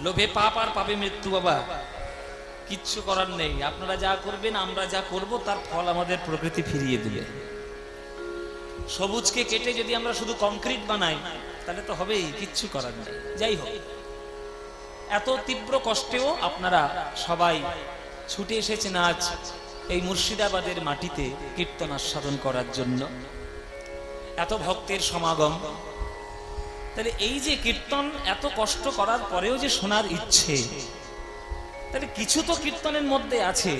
লোভে পাপ আর পাপে মৃত্যু। বাবা কিচ্ছু করার নেই, আপনারা যা করবেন আমরা যা করব তার ফল আমাদের প্রকৃতি ফিরিয়ে দিবে। সবুজকে কেটে যদি আমরা শুধু কংক্রিট বানাই তাহলে তো হবেই, কিচ্ছু করার নেই। যাই হোক, এত তীব্র কষ্টেও আপনারা সবাই ছুটে এসেছেন আজ এই মুর্শিদাবাদের মাটিতে কীর্তন আস্বাদন করার জন্য, এত ভক্তের সমাগম। তাহলে এই যে কীর্তন এত কষ্ট করার পরেও যে শোনার ইচ্ছে, তাহলে কিছু তো কীর্তনের মধ্যে আছে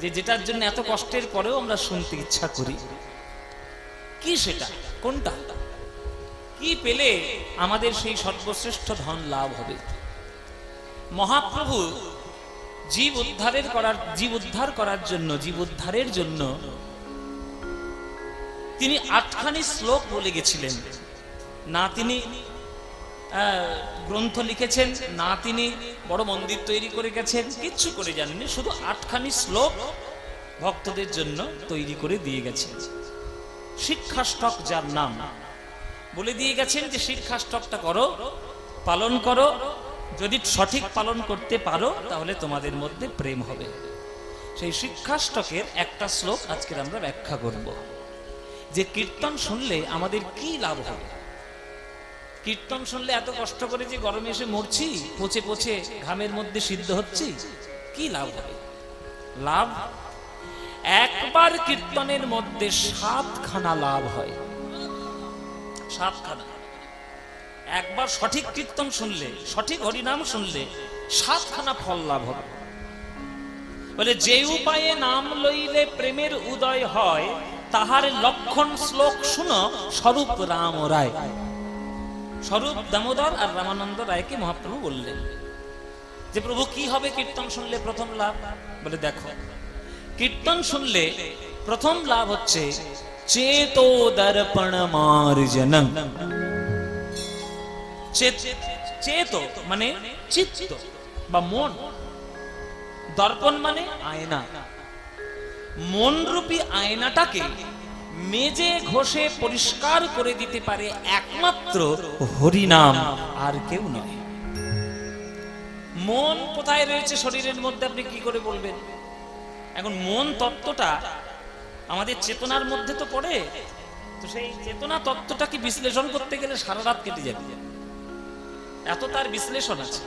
যে যেটার জন্য এত কষ্টের পরেও আমরা শুনতে ইচ্ছা করি। কি সেটা, কোনটা, কি পেলে আমাদের সেই সর্বশ্রেষ্ঠ ধন লাভ হবে? মহাপ্রভু জীব উদ্ধার করার জন্য, জীব উদ্ধারের জন্য তিনি 8খানি শ্লোক বলে গেছিলেন। না তিনি গ্রন্থ লিখেছেন, না তিনি বড় মন্দির তৈরি করে গেছেন, কিচ্ছু করে জানেননি, শুধু 8খানি শ্লোক ভক্তদের জন্য তৈরি করে দিয়ে গেছেন। শিক্ষাষ্টক যার নাম, বলে দিয়ে গেছেন যে শিক্ষাষ্টকটা করো, পালন করো, যদি সঠিক পালন করতে পারো তাহলে তোমাদের মধ্যে প্রেম হবে। সেই শিক্ষাষ্টকের একটা শ্লোক আজকে আমরা ব্যাখ্যা করব, যে কীর্তন শুনলে আমাদের কি লাভ হবে। কীর্তন শুনলে এত কষ্ট করে যে গরমে এসে মরছি, পচে পচে ঘামের মধ্যে সিদ্ধ হচ্ছি, কি লাভ হবে? লাভ, একবার কীর্তনের মধ্যে 7খানা লাভ হয়। 7খানা। একবার সঠিক কীর্তন শুনলে, সঠিক হরিনাম শুনলে 7খানা ফল লাভ হবে। বলে যে উপায়ে নাম লইলে প্রেমের উদয় হয়, তাহার লক্ষণ শ্লোক শুনো স্বরূপ রাম রায়। স্বরূপ দামোদর আর রামানন্দ রায়কে মহাপ্রভু বললেন যে প্রভু কি হবে কীর্তন শুনলে প্রথম লাভ? বলে দেখো, কীর্তন শুনলে প্রথম লাভ হচ্ছে চেতো দর্পণ মার্জনম। চেতো মানে চিত্ত বা মন, দর্পণ মানে আয়না। মন রূপী আয়নাটাকে মেজে ঘষে পরিষ্কার করে দিতে পারে একমাত্র হরিনাম, আর কেউ নয়। মন কোথায় রয়েছে শরীরের মধ্যে আপনি কি করে বলবেন? এখন মন তত্ত্বটা আমাদের চেতনার মধ্যে তো পড়ে, তো সেই চেতনা তত্ত্বটাকে বিশ্লেষণ করতে গেলে সারা রাত কেটে যাবে, এত তার বিশ্লেষণ আছে।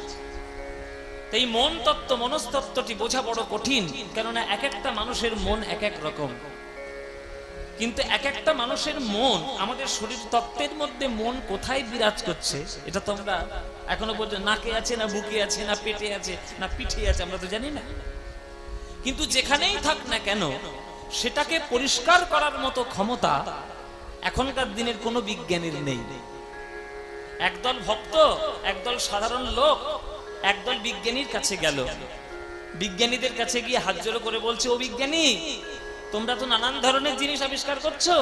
এই মন তত্ত্ব, মনস্তত্ত্বটি বোঝা বড় কঠিন, কেননা এক একটা মানুষের মন এক এক রকম। কিন্তু এক একটা মানুষের মন, আমাদের শরীর তত্ত্বের মধ্যে মন কোথায় বিরাজ করছে এটা তো আমরা এখনো পর্যন্ত, নাকে আছে না বুকে আছে না পেটে আছে না পিঠে আছে, আমরা তো জানি না। কিন্তু যেখানেই থাক না কেন সেটাকে পরিষ্কার করার মতো ক্ষমতা এখনকার দিনের কোনো বিজ্ঞানীর নেই। একদল ভক্ত, একদল সাধারণ লোক একদল বিজ্ঞানীর কাছে গেল, বিজ্ঞানীদের কাছে গিয়ে হাত জোড়ো করে বলছে, ও বিজ্ঞানী, তোমরা তো নানান ধরনের জিনিস আবিষ্কার করছো।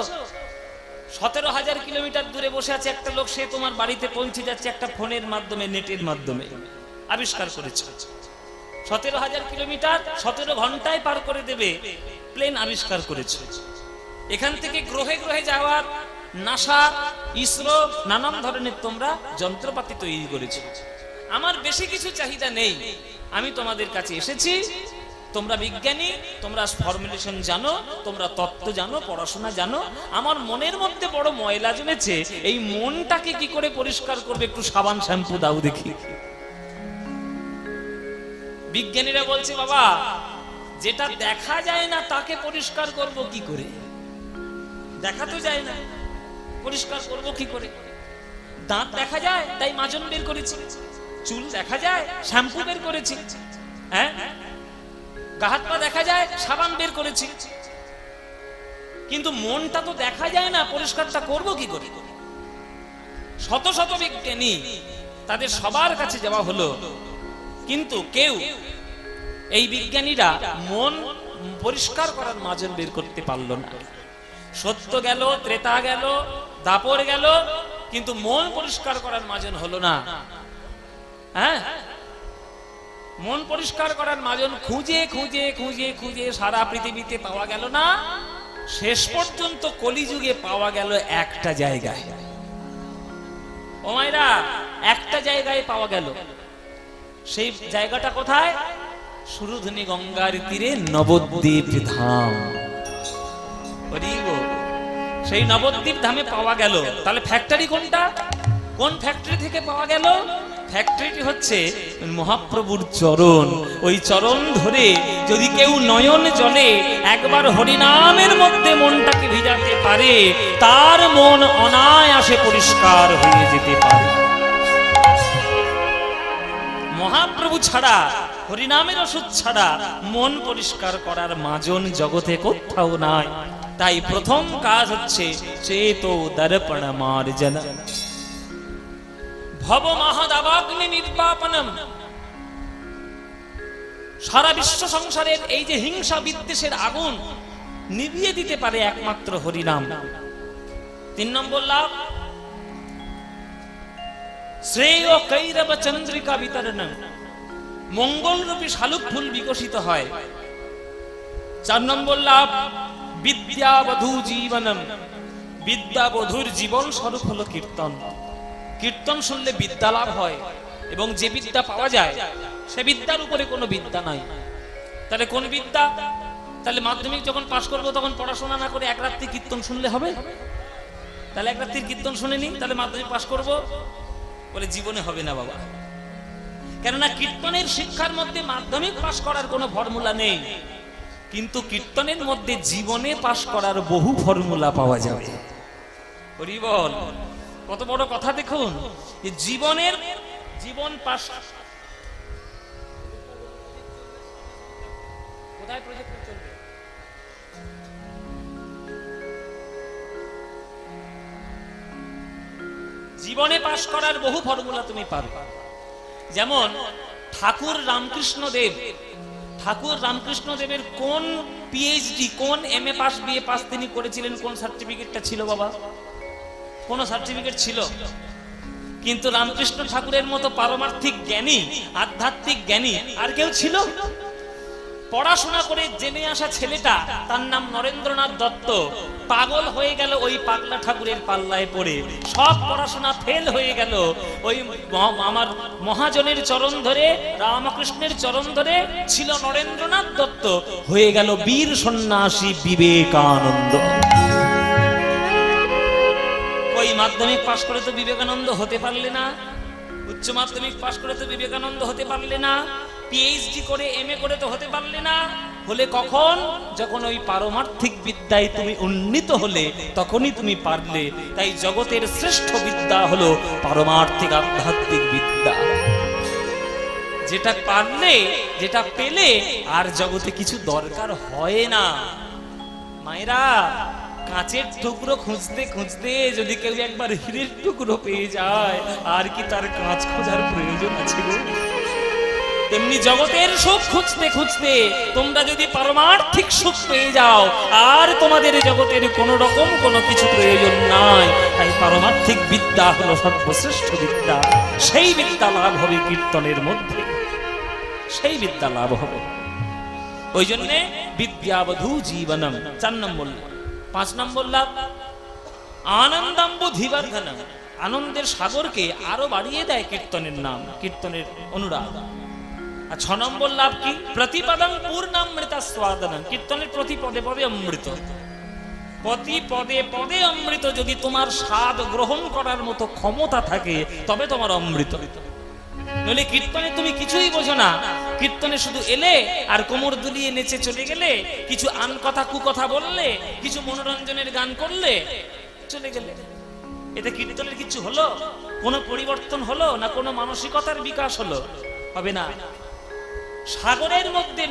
17,000 কিলোমিটার দূরে বসে আছে একটা লোক, সে তোমার বাড়িতে পৌঁছে যাচ্ছে একটা ফোনের মাধ্যমে, নেটের মাধ্যমে আবিষ্কার করেছে। 17,000 কিলোমিটার 17 ঘন্টায় পার করে দেবে প্লেন আবিষ্কার করেছে। এখান থেকে গ্রহে গ্রহে যাওয়ার নাসা, ইসরো, নানান ধরনের তোমরা যন্ত্রপাতি তৈরি করেছো। আমার বেশি কিছু চাহিদা নেই, আমি তোমাদের কাছে এসেছি, তোমরা বিজ্ঞানী, তোমরা ফর্মুলেশন জানো, তোমরা তত্ত্ব জানো, পড়াশোনা জানো। আমার মনের মধ্যে বড় ময়লা জমেছে, এই মনটাকে কি করে পরিষ্কার করবে, একটু সাবান শ্যাম্পু দাও দেখি। বিজ্ঞানীরা বলছে, বাবা যেটা দেখা যায় না তাকে পরিষ্কার করব কি করে? দেখা তো যায় না, পরিষ্কার করব কি করে? দাঁত দেখা যায় তাই মাজন বের করেছি, চুল দেখা যায় শ্যাম্পু বের করেছি, হ্যাঁ, গা হাত পা দেখা যায় সাবান বের করেছি, কিন্তু মনটা তো দেখা যায় না, পরিষ্কারটা করব কি করে? শত শত বিজ্ঞানী, তাদের সবার কাছে যাওয়া হলো, কিন্তু কেউ, এই বিজ্ঞানীরা মন পরিষ্কার করার মাজন বের করতে পারলো না। সত্য গেল, ত্রেতা গেল, দাপর গেল, কিন্তু মন পরিষ্কার করার মাজন হলো না। হ্যাঁ, মন পরিষ্কার করার মাজন খুঁজে খুঁজে খুঁজে খুঁজে সারা পৃথিবীতে পাওয়া গেল না। শেষ পর্যন্ত কলিযুগে পাওয়া গেল একটা জায়গায়। ও মায়েরা, একটা জায়গায় পাওয়া গেল। সেই জায়গাটা কোথায়? সুরধুনী গঙ্গার তীরে নবদ্বীপ ধাম। সেই নবদ্বীপ ধামে পাওয়া গেল। তাহলে ফ্যাক্টরি কোনটা? কোন ফ্যাক্টরি থেকে পাওয়া গেল? ফ্যাক্টরিটি হচ্ছে মহাপ্রভুর চরণ। ওই চরণ ধরে যদি কেউ নয়ন জলে একবার হরিনামের মধ্যে মনটাকে ভিজাতে পারে, তার মন অনায়াসে পরিষ্কার হয়ে যেতে পারে। মহাপ্রভু ছাড়া, হরিনামের ওষুধ ছাড়া মন পরিষ্কার করার মাজন জগতে কোথাও নাই। তাই প্রথম কাজ হচ্ছে চেতো দর্পণ মার্জন, ভব মহাদাবাগ্নি নির্বাপনম। সারা বিশ্ব সংসারের এই যে হিংসা বিদ্বেষের আগুন নিভিয়ে দিতে পারে একমাত্র হরিনাম। 3 নম্বর লাভ, শ্রেয় কৈরব চন্দ্রিকা বিতরণ, মঙ্গলরূপী শালুক ফুল বিকশিত হয়। 4 নম্বর লাভ, বিদ্যাবধূ জীবনম, বিদ্যাবধূর জীবন স্বরূপ হলো কীর্তন। কীর্তন শুনলে বিদ্যা লাভ হয়, এবং যে বিদ্যা পাওয়া যায় সে বিদ্যার উপরে কোনো বিদ্যা নাই। তাহলে কোন বিদ্যা? তাহলে মাধ্যমিক যখন পাশ করবো তখন পড়াশোনা না করে এক রাত্রি কীর্তন শুনলে হবে? তাহলে এক রাত্রির কীর্তন শুনে নি, তাহলে মাধ্যমিক পাশ করবো বলে জীবনে হবে না বাবা। কেননা কীর্তনের শিক্ষার মধ্যে মাধ্যমিক পাশ করার কোনো ফর্মুলা নেই, কিন্তু কীর্তনের মধ্যে জীবনে পাশ করার বহু ফর্মুলা পাওয়া যাবে। হরি বল, কত বড় কথা দেখুন। জীবন পাশ, কোথায় প্রজেক্ট চলবে? জীবনে পাশ করার বহু ফর্মুলা তুমি পারবে। যেমন ঠাকুর রামকৃষ্ণ দেবের কোন পিএইচডি, কোন এমএ পাস, বিএ পাস তিনি করেছিলেন? কোন সার্টিফিকেটটা ছিল বাবা? কোন সার্টিফিকেট ছিল? কিন্তু রামকৃষ্ণ ঠাকুরের মতো পারমার্থিক জ্ঞানী, আধ্যাত্মিক জ্ঞানী আর কেউ ছিল? পড়াশোনা করে জেনে আসা ছেলেটা, তার নাম নরেন্দ্রনাথ দত্ত, পাগল হয়ে গেল ওই পাগলা ঠাকুরের পাল্লায় পড়ে। সব পড়াশোনা ফেল হয়ে গেল। ওই আমার মহাজনের চরণ ধরে, রামকৃষ্ণের চরণ ধরে ছিল নরেন্দ্রনাথ দত্ত, হয়ে গেল বীর সন্ন্যাসী বিবেকানন্দ। ওই মাধ্যমিক পাশ করে তো বিবেকানন্দ হতে পারলে না, উচ্চ মাধ্যমিক পাশ করে তো বিবেকানন্দ হতে পারলে না, পিএইচডি করে এমএ করে তো হতে পারলে না। হলে কখন? যখন ওই পারমার্থিক বিদ্যায় তুমি উন্নীত হলে, তখনই তুমি পারলে। তাই জগতের শ্রেষ্ঠ বিদ্যা হলো পারমার্থিক আধ্যাত্মিক বিদ্যা। যেটা পারলে, যেটা পেলে আর জগতে কিছু দরকার হয় না। মায়েরা, কাঁচের টুকরো খুঁজতে খুঁজতে যদি কেউ একবার হীরের টুকরো পেয়ে যায়, আর কি তার কাঁচ খোঁজার প্রয়োজন আছে গো? তেমনি জগতের সুখ খুঁজতে খুঁজতে তোমরা যদি পারমার্থিক সুখ পেয়ে যাও, আর তোমাদের জগতের কোন রকম কোনো কিছু প্রয়োজন নাই। তাই পারমার্থিক বিদ্যা হলো সর্বশ্রেষ্ঠ বিদ্যা। সেই বিদ্যা লাভ হবে কীর্তনের মধ্যে, সেই বিদ্যা লাভ হবে। ওই জন্যে বিদ্যাবধূ জীবনম 4 নম্বর। 5 নম্বর লাভ, আনন্দাম্বুধিবর্ধনম, আনন্দের সাগরকে আরো বাড়িয়ে দেয় কীর্তনের নাম, কীর্তনের অনুরাগ। আর 6 নম্বর লাভ কি? প্রতিপদং পূর্ণামৃত স্বাদনম, কীর্তনের প্রতি পদে পদে অমৃত। প্রতি পদে পদে অমৃত যদি তোমার স্বাদ গ্রহণ করার মতো ক্ষমতা থাকে, তবে তোমার অমৃত। নইলে কীর্তনে তুমি কিছুই বোঝো না। কীর্তনে শুধু এলে আর কোমর দুলিয়ে নেচে চলে গেলে, কিছু আন কথা কুকথা বললে, কিছু মনোরঞ্জনের গান করলে, চলে গেলে। এতে কীর্তনের কিছু হলো? কোনো পরিবর্তন হলো না? কোনো মানসিকতার বিকাশ হলো? হবে না। সাগরের মধ্যে,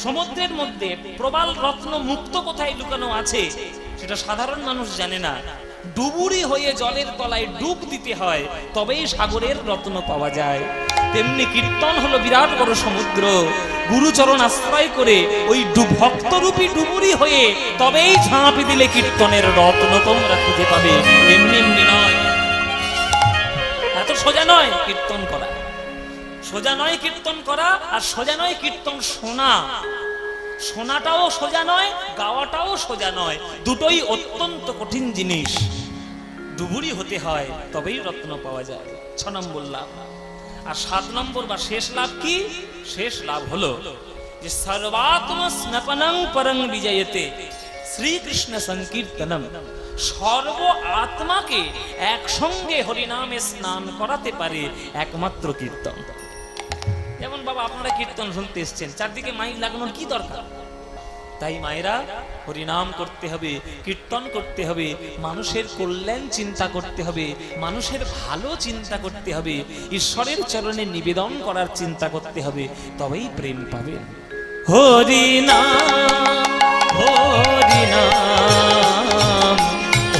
সমুদ্রের মধ্যে প্রবাল রত্ন মুক্ত কোথায় লুকানো আছে সেটা সাধারণ মানুষ জানে না। ডুবুরি হয়ে জলের তলায় ডুব দিতে হয়, তবেই সাগরের রত্ন পাওয়া যায়। তেমনি কীর্তন হলো বিরাট বড় সমুদ্র। গুরুচরণ আশ্রয় করে ওই ভক্তরূপী ডুবুরি হয়ে তবেই ঝাঁপ দিলে কীর্তনের রত্ন তোমরা খুঁজে পাবে। এমনি এমনি নয়, এত সোজা নয় কীর্তন করা। সোজা নয় কীর্তন করা, আর সোজা নয় কীর্তন শোনা। শোনাটাও সোজা নয়, গাওয়াটাও সোজা নয়। দুটোই অত্যন্ত কঠিন জিনিস। ডুবুরি হতে হয়, তবেই রত্ন পাওয়া যায়। 6 নম্বর লাভ, আর 7 নম্বর বা শেষ লাভ কি? শেষ লাভ হলো যে সর্বাত্মা স্নপনং পরং বিজয়তে শ্রীকৃষ্ণ সংকীর্তনম, সর্ব আত্মাকে একসঙ্গে হরিনামে স্নান করাতে পারে একমাত্র কীর্তন। যেমন বাবা আপনারা কীর্তন শুনতে এসছেন, চারদিকে মাইক লাগানোর কি দরকার? তাই মায়েরা হরিনাম করতে হবে, কীর্তন করতে হবে, মানুষের কল্যাণ চিন্তা করতে হবে, মানুষের ভালো চিন্তা করতে হবে, ঈশ্বরের চরণে নিবেদন করার চিন্তা করতে হবে, তবেই প্রেম পাবে। হরিনাম হরিনাম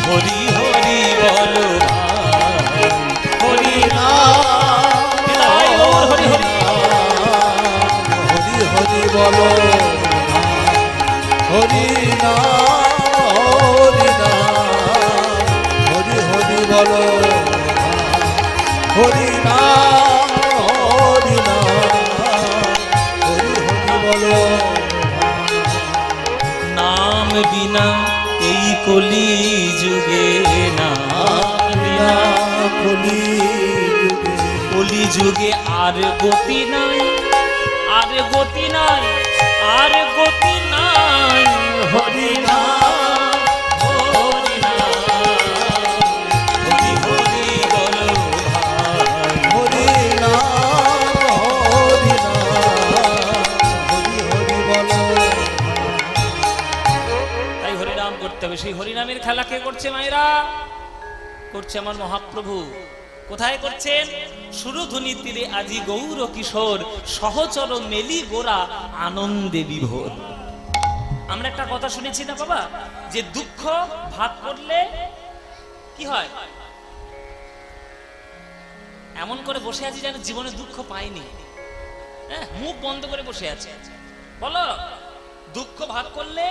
হরি হরি বলো হরিনাম হরি হরি হরি হরি বলো হরিনাম হরিনাম হরি হরি বলো হরিনাম হরিনাম হরি হরি বলো। নাম বিনা এই কলি যুগে, নাম বিনা কলি যুগে আর গতি নাই, আর গতি নাই, আর গতি নাই। হরিনাম হরিনাম হরি হরি বলো ভাই, হরিনাম হরিনাম হরি হরি বলো। তাই হরিনাম করতে হবে। সেই হরিনামের খেলা কে করছে মায়েরা? করছে আমার মহাপ্রভু। কোথায় করছেন? সুরধুনি তীরে আজি গৌর কিশোর, সহচর মেলি গোরা আনন্দে বিভোর। আমরা একটা কথা শুনেছি না বাবা, যে দুঃখ ভাগ করলে কি হয়? এমন করে বসে আছি যেন জীবনে দুঃখ পাইনি, হ্যাঁ, মুখ বন্ধ করে বসে আছে। বলো, দুঃখ ভাগ করলে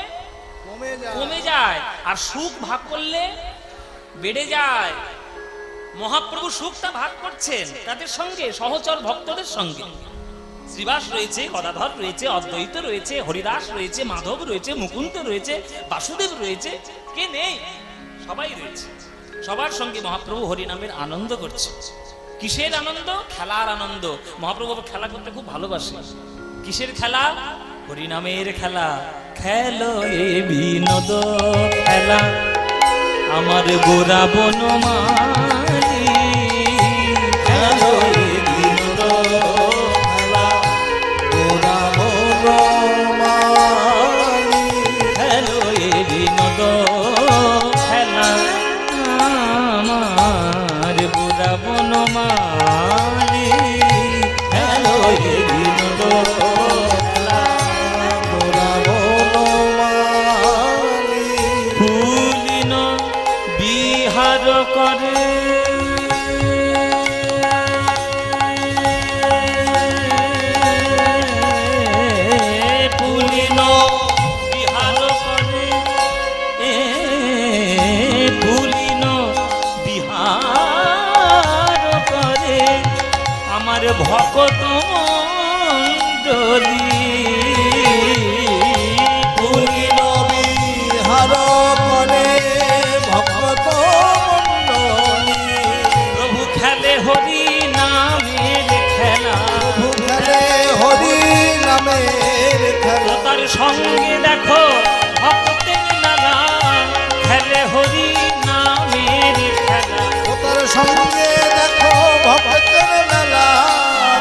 কমে যায়, আর সুখ ভাগ করলে বেড়ে যায়। মহাপ্রভু সুখটা ভাগ করছেন তাদের সঙ্গে, সহচর ভক্তদের সঙ্গে। শ্রীবাস রয়েছে, গদাধর রয়েছে, অদ্বৈত রয়েছে, হরিদাস রয়েছে, মাধব রয়েছে, মুকুন্দ রয়েছে, বাসুদেব রয়েছে, কে নেই? সবাই রয়েছে। সবার সঙ্গে মহাপ্রভু হরিনামের আনন্দ করছে। কিসের আনন্দ? খেলার আনন্দ। মহাপ্রভু খেলা করতে খুব ভালোবাসে। কিসের খেলা? হরিনামের খেলা। খেলো এ বিনোদ খেলা আমার গোরা বনমালী, খেলো এ বিনোদ খেলা গোরা বনমালী, খেলো এ বিনোদ খেলা আমার গোরা বনমালী, খেলো এ বিনোদ খেলা গোরা বনমালী। ফুলিন বিহার করে ফুলিন বিহার করে, ফুলিন বিহার করে আমার ভকত মণ্ডলী, ফুলিন বিহার করে ভক্ত মণ্ডলী। প্রভু খেলে হরি নামের খেলা, প্রভু খেলে হরি নামের খেলা। তার সঙ্গে দেখো ভক্তের মেলা, খেলে হরি নামের খেলা। ও তার সঙ্গে দেখো ভক্তের মেলা,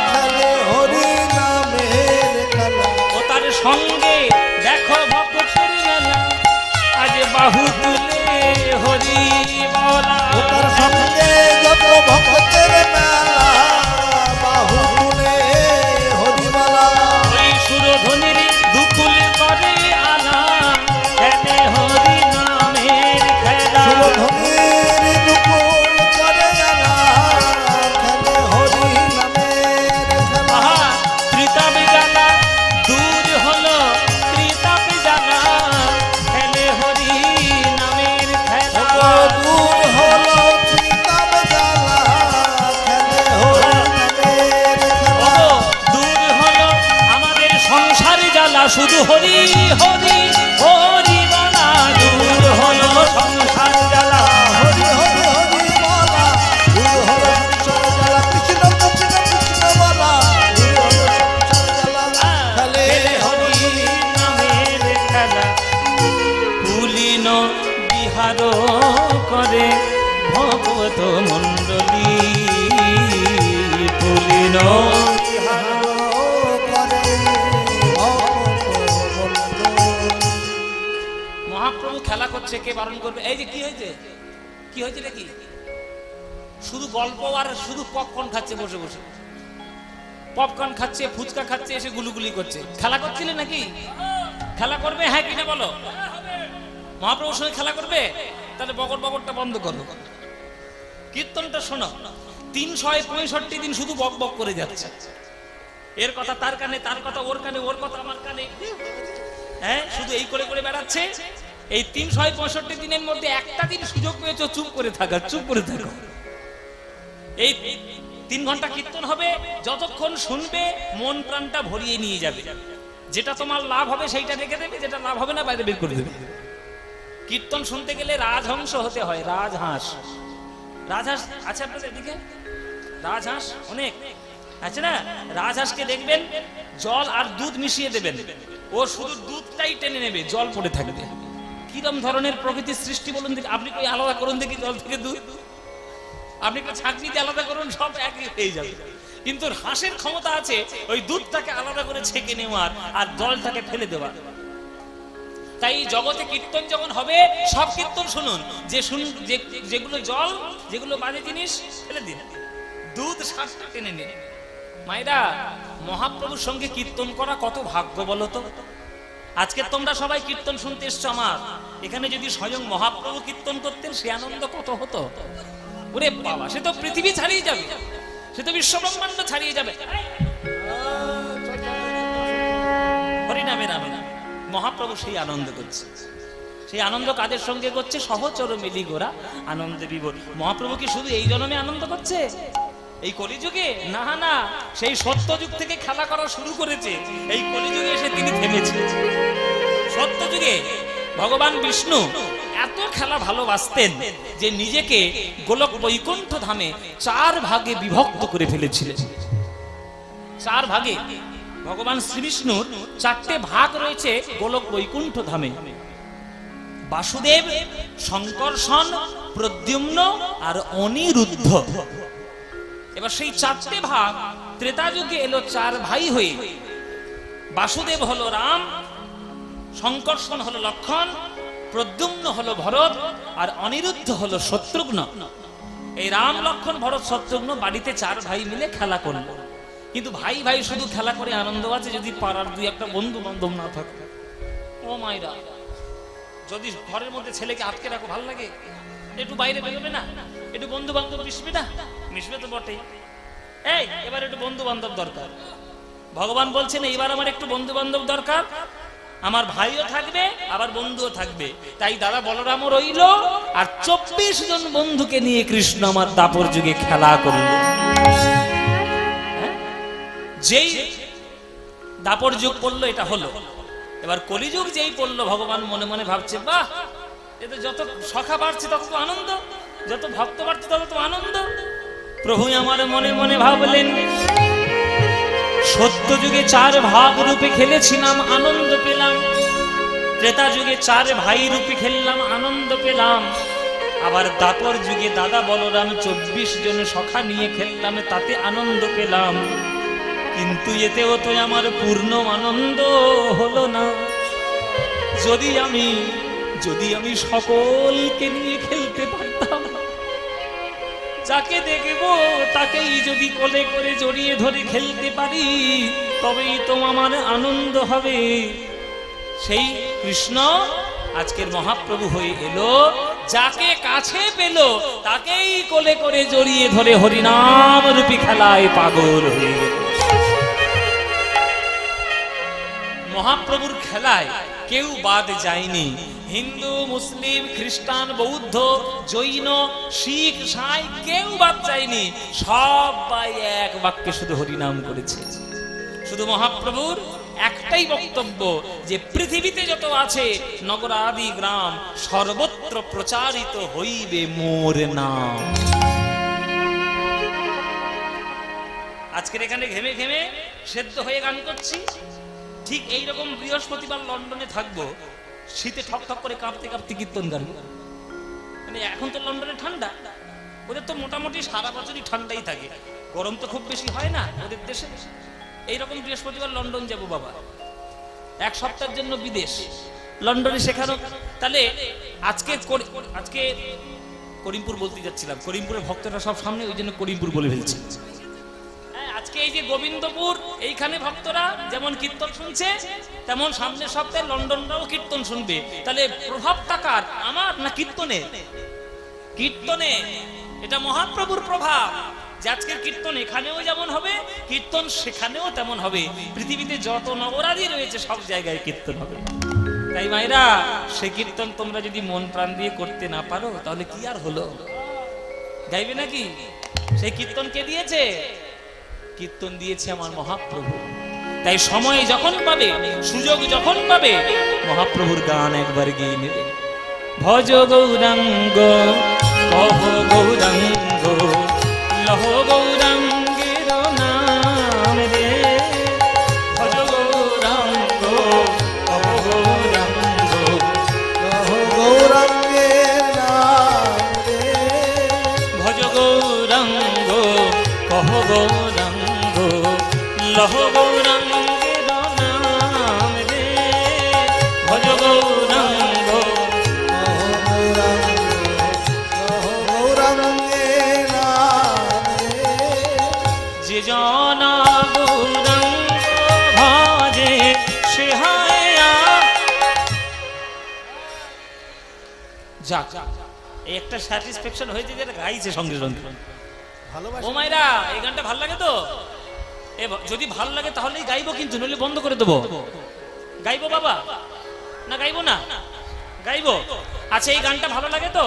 খেলে হরি নামের খেলা। ও তার সঙ্গে দেখো ভক্তের মেলা, আজ বাহু তুলে হরি বলা। ও তার সঙ্গে যত ভক্তের মেলা, বাহু তুলে হরিমালা। ওই সুরধ্বনির দুকুল করে আলা, খেলে হরি নামের খেলা। সুরধনীর দুকুল করে আলা, খেলে হরি নামের খেলা। আহা, ত্রিতাপ জ্বালা দূর হলো, ত্রিতাপ জ্বালা খেলে হরি নামের খেলা। দূর হলো ত্রিতাপ জ্বালা, খেলে হরি নামের খেলা। ও, দূর হলো আমাদের সংসার জ্বালা, শুধু হরি হরি হরি বলা। দূর হলো সংসার জ্বালা, হরি হরি হরি বলা, দূর হলো সংসার জ্বালা। কৃষ্ণ কৃষ্ণ কৃষ্ণ করছে, কে বারণ করবে? এই যে কি হয়েছে, কি হয়েছে নাকি? শুধু গল্প আর শুধু পপকর্ন খাচ্ছে, বসে বসে পপকর্ন খাচ্ছে, ফুচকা খাচ্ছে, এসে গুলুগুলি করছে। খেলা করছিলে নাকি? খেলা করবে হ্যাঁ কিনা বলো? মহাপ্রভুর সঙ্গে খেলা করবে? তাহলে বকর বকরটা বন্ধ করো, কীর্তনটা শোনো। 365 দিন শুধু বক বক করে যাচ্ছে, এর কথা তার কানে, তার কথা ওর কানে, ওর কথা আমার কানে, হ্যাঁ শুধু এই করে করে বেড়াচ্ছে। এই 365 দিনের মধ্যে একটা দিন সুযোগ পেয়েছো চুপ করে থাকা, চুপ করে থাকো। এই 3 ঘন্টা কীর্তন হবে, যতক্ষণ শুনবে মন প্রাণটা ভরিয়ে নিয়ে যাবে। যেটা তোমার লাভ হবে সেইটা রেখে দেবে, যেটা লাভ হবে না বাইরে বের করে দেবে। কীর্তন শুনতে গেলে রাজহংস হতে হয়, রাজহাঁস। রাজহাঁস আছে আপনাদের এদিকে? রাজহাঁস অনেক আছে না? রাজহাঁসকে দেখবেন জল আর দুধ মিশিয়ে দেবেন, ও শুধু দুধটাই টেনে নেবে, জল পড়ে থাকবে। কিরম ধরনের প্রকৃতির সৃষ্টি বলুন দেখি। আপনি কই আলাদা করুন দেখি জল থেকে দুধ, আপনি কই ছাঁকনি দিয়ে আলাদা করুন, সব একই হয়ে যাবে। কিন্তু হাঁসের ক্ষমতা আছে ওই দুধটাকে আলাদা করে ছেঁকে নেওয়ার আর জলটাকে ফেলে দেওয়ার। তাই জগতে কীর্তন যখন হবে, সব কীর্তন শুনুন, যেগুলো জল, যেগুলো বাজে জিনিস ফেলে দিন, দুধ শ্বাসটা টেনে নিন। মায়েরা, মহাপ্রভুর সঙ্গে কীর্তন করা কত ভাগ্য বলো তো। আজকে তোমরা সবাই কীর্তন শুনতে এসছো আমার এখানে, যদি স্বয়ং মহাপ্রভু কীর্তন করতেন সে আনন্দ কত হতো। ওরে বাবা, সে তো পৃথিবী ছাড়িয়ে যাবে, সে তো বিশ্ব ব্রহ্মাণ্ড ছাড়িয়ে যাবে। হরিনামে নামে মহাপ্রভু সেই আনন্দ করছে। সেই আনন্দ কাদের সঙ্গে করছে? সহচর মিলি গোরা আনন্দে বিভোর। মহাপ্রভু কি শুধু এই জন্মে আনন্দ করছে, এই কলিযুগে? না না, সেই সত্যযুগ থেকে খেলা করা শুরু করেছে, এই কলিযুগে এসে তিনি থেমেছে। সত্যযুগে ভগবান বিষ্ণু এত খেলা ভালোবাসতেন যে নিজেকে গোলক বৈকুণ্ঠ ধামে 4 ভাগে বিভক্ত করে ফেলেছিলেন। 4 ভাগে ভগবান শ্রীবিষ্ণুর 4টে ভাগ রয়েছে গোলক বৈকুণ্ঠ ধামে। বাসুদেব, শঙ্কর্ষণ, প্রদ্যুম্ন আর অনিরুদ্ধ। এবার সেই 4টে ভাগ ত্রেতা যুগে এলো 4 ভাই হয়ে। বাসুদেব হলো রাম, শঙ্কর্ষণ হলো লক্ষণ, প্রদ্যুম্ন হলো ভরত, আর অনিরুদ্ধ হলো শত্রুঘ্ন। এই রাম, লক্ষণ, ভরত, শত্রুঘ্ন বাড়িতে 4 ভাই মিলে খেলা করলো। কিন্তু ভাই ভাই শুধু খেলা করে আনন্দ আছে যদি পাড়ার 2-1টা বন্ধু বান্ধব না থাকে। ও মাইরা, যদি ঘরের মধ্যে ছেলেকে আটকে রাখো, ভালো লাগে? একটু বাইরে বেরোবে না, একটু বন্ধু বান্ধব মিশবে না? মিশবে তো বটেই। এই এবার একটু বন্ধু বান্ধব দরকার। ভগবান বলছেন এইবার আমার একটু বন্ধু বান্ধব দরকার, আমার ভাইও থাকবে আবার বন্ধুও থাকবে। তাই দাদা বলরামও রইল, আর 24 জন বন্ধুকে নিয়ে কৃষ্ণ আমার দাপর যুগে খেলা করল। যেই দাপর যুগ পড়লো এটা হলো। এবার কলিযুগ যেই পড়লো, ভগবান মনে মনে ভাবছে, বাহ, এতে যত সখা বাড়ছে তত তো আনন্দ, যত ভক্ত বাড়ছে তত তো আনন্দ। প্রভু আমার মনে মনে ভাবলেন, সত্য যুগে 4 ভাগ রূপে খেলেছিলাম, আনন্দ পেলাম। ত্রেতা যুগে 4 ভাই রূপে খেললাম, আনন্দ পেলাম। আবার দাপর যুগে দাদা বলরাম 24 জন সখা নিয়ে খেললাম, তাতে আনন্দ পেলাম। কিন্তু এতেও তো আমার পূর্ণ আনন্দ হলো না। যদি আমি সকলকে নিয়ে খেলতে পারতাম, যাকে দেখব তাকেই যদি কোলে করে জড়িয়ে ধরে খেলতে পারি, তবেই তো আমার আনন্দ হবে। সেই কৃষ্ণ আজকের মহাপ্রভু হয়ে এলো, যাকে কাছে পেল তাকেই কোলে করে জড়িয়ে ধরে হরিনাম রূপী খেলায় পাগল হয়ে গেল। মহাপ্রভুর খেলায় কেউ বাদ যায়নি। হিন্দু, মুসলিম, খ্রিস্টান, বৌদ্ধ, জৈন, শিখ, সাঁই কেউ বাদ যায়নি। সবাই এক বাক্যে শুধু হরিনাম করেছে। শুধু মহাপ্রভুর একটাই বক্তব্য, যে পৃথিবীতে যত আছে নগরাদি গ্রাম, সর্বত্র প্রচারিত হইবে মোর নাম। আজকের এখানে ঘেমে ঘেমে সেদ্ধ হয়ে গান করছি, ঠিক এইরকম বৃহস্পতিবার লন্ডনে থাকবো, শীতে ঠক ঠক করে কাঁপতে কাঁপতে কীর্তন গান। মানে এখন তো লন্ডনে ঠান্ডা, ওদের তো মোটামুটি সারা বছরই ঠান্ডাই থাকে, গরম তো খুব বেশি হয় না ওদের দেশে। এইরকম বৃহস্পতিবার লন্ডন যাব বাবা, 1 সপ্তাহের জন্য বিদেশ। লন্ডনে শেখানো। তাহলে আজকে করিমপুর বলতে যাচ্ছিলাম, করিমপুরের ভক্তরা সব সামনে, ওই জন্য করিমপুর বলে ফেলছি। আজকে এই যে গোবিন্দপুর, এইখানে ভক্তরা যেমন কীর্তন শুনছে, তেমন সামনের সপ্তাহে লন্ডনরাও কীর্তন শুনবে। তাহলে প্রভাবটা কার, আমার না কীর্তনে? কীর্তনে। এটা মহাপ্রভুর প্রভাব যে আজকের কীর্তন এখানেও যেমন হবে, কীর্তন সেখানেও তেমন হবে। পৃথিবীতে যত নগরাদি রয়েছে সব জায়গায় কীর্তন হবে। তাই মায়েরা, সে কীর্তন তোমরা যদি মন প্রাণ দিয়ে করতে না পারো তাহলে কি আর হলো? গাইবে নাকি? সেই কীর্তন কে দিয়েছে? কীর্তন দিয়েছে আমার মহাপ্রভু। তাই সময় যখন পাবে, সুযোগ যখন পাবে, মহাপ্রভুর গান একবার গেয়ে নেবে। ভজ গৌরাঙ্গ কহ গৌরাঙ্গ লহ গৌরাঙ্গের নাম রে। ভজ গৌরাঙ্গ কহ গৌরাঙ্গ লহ গৌরাঙ্গের নাম রে। ভজ গৌরাঙ্গ কহ গৌরাঙ্গ লহ গৌরাঙ্গের নাম রে। ভজ গৌরাঙ্গ গৌরাঙ্গের নাম রে। যে জনা গৌরাঙ্গ ভাজে সে হায়া। যাক, এই একটা স্যাটিসফ্যাকশন হয়েছে যেটা গাইছে সঙ্গে সঙ্গে। ভালোবাসা। ও মাইরা, এই গানটা ভালো লাগে তো? যদি ভালো লাগে তাহলেই গাইবো, কিন্তু নইলে বন্ধ করে দেবো। গাইবো বাবা না গাইবো না? গাইবো। আচ্ছা, এই গানটা ভালো লাগে তো?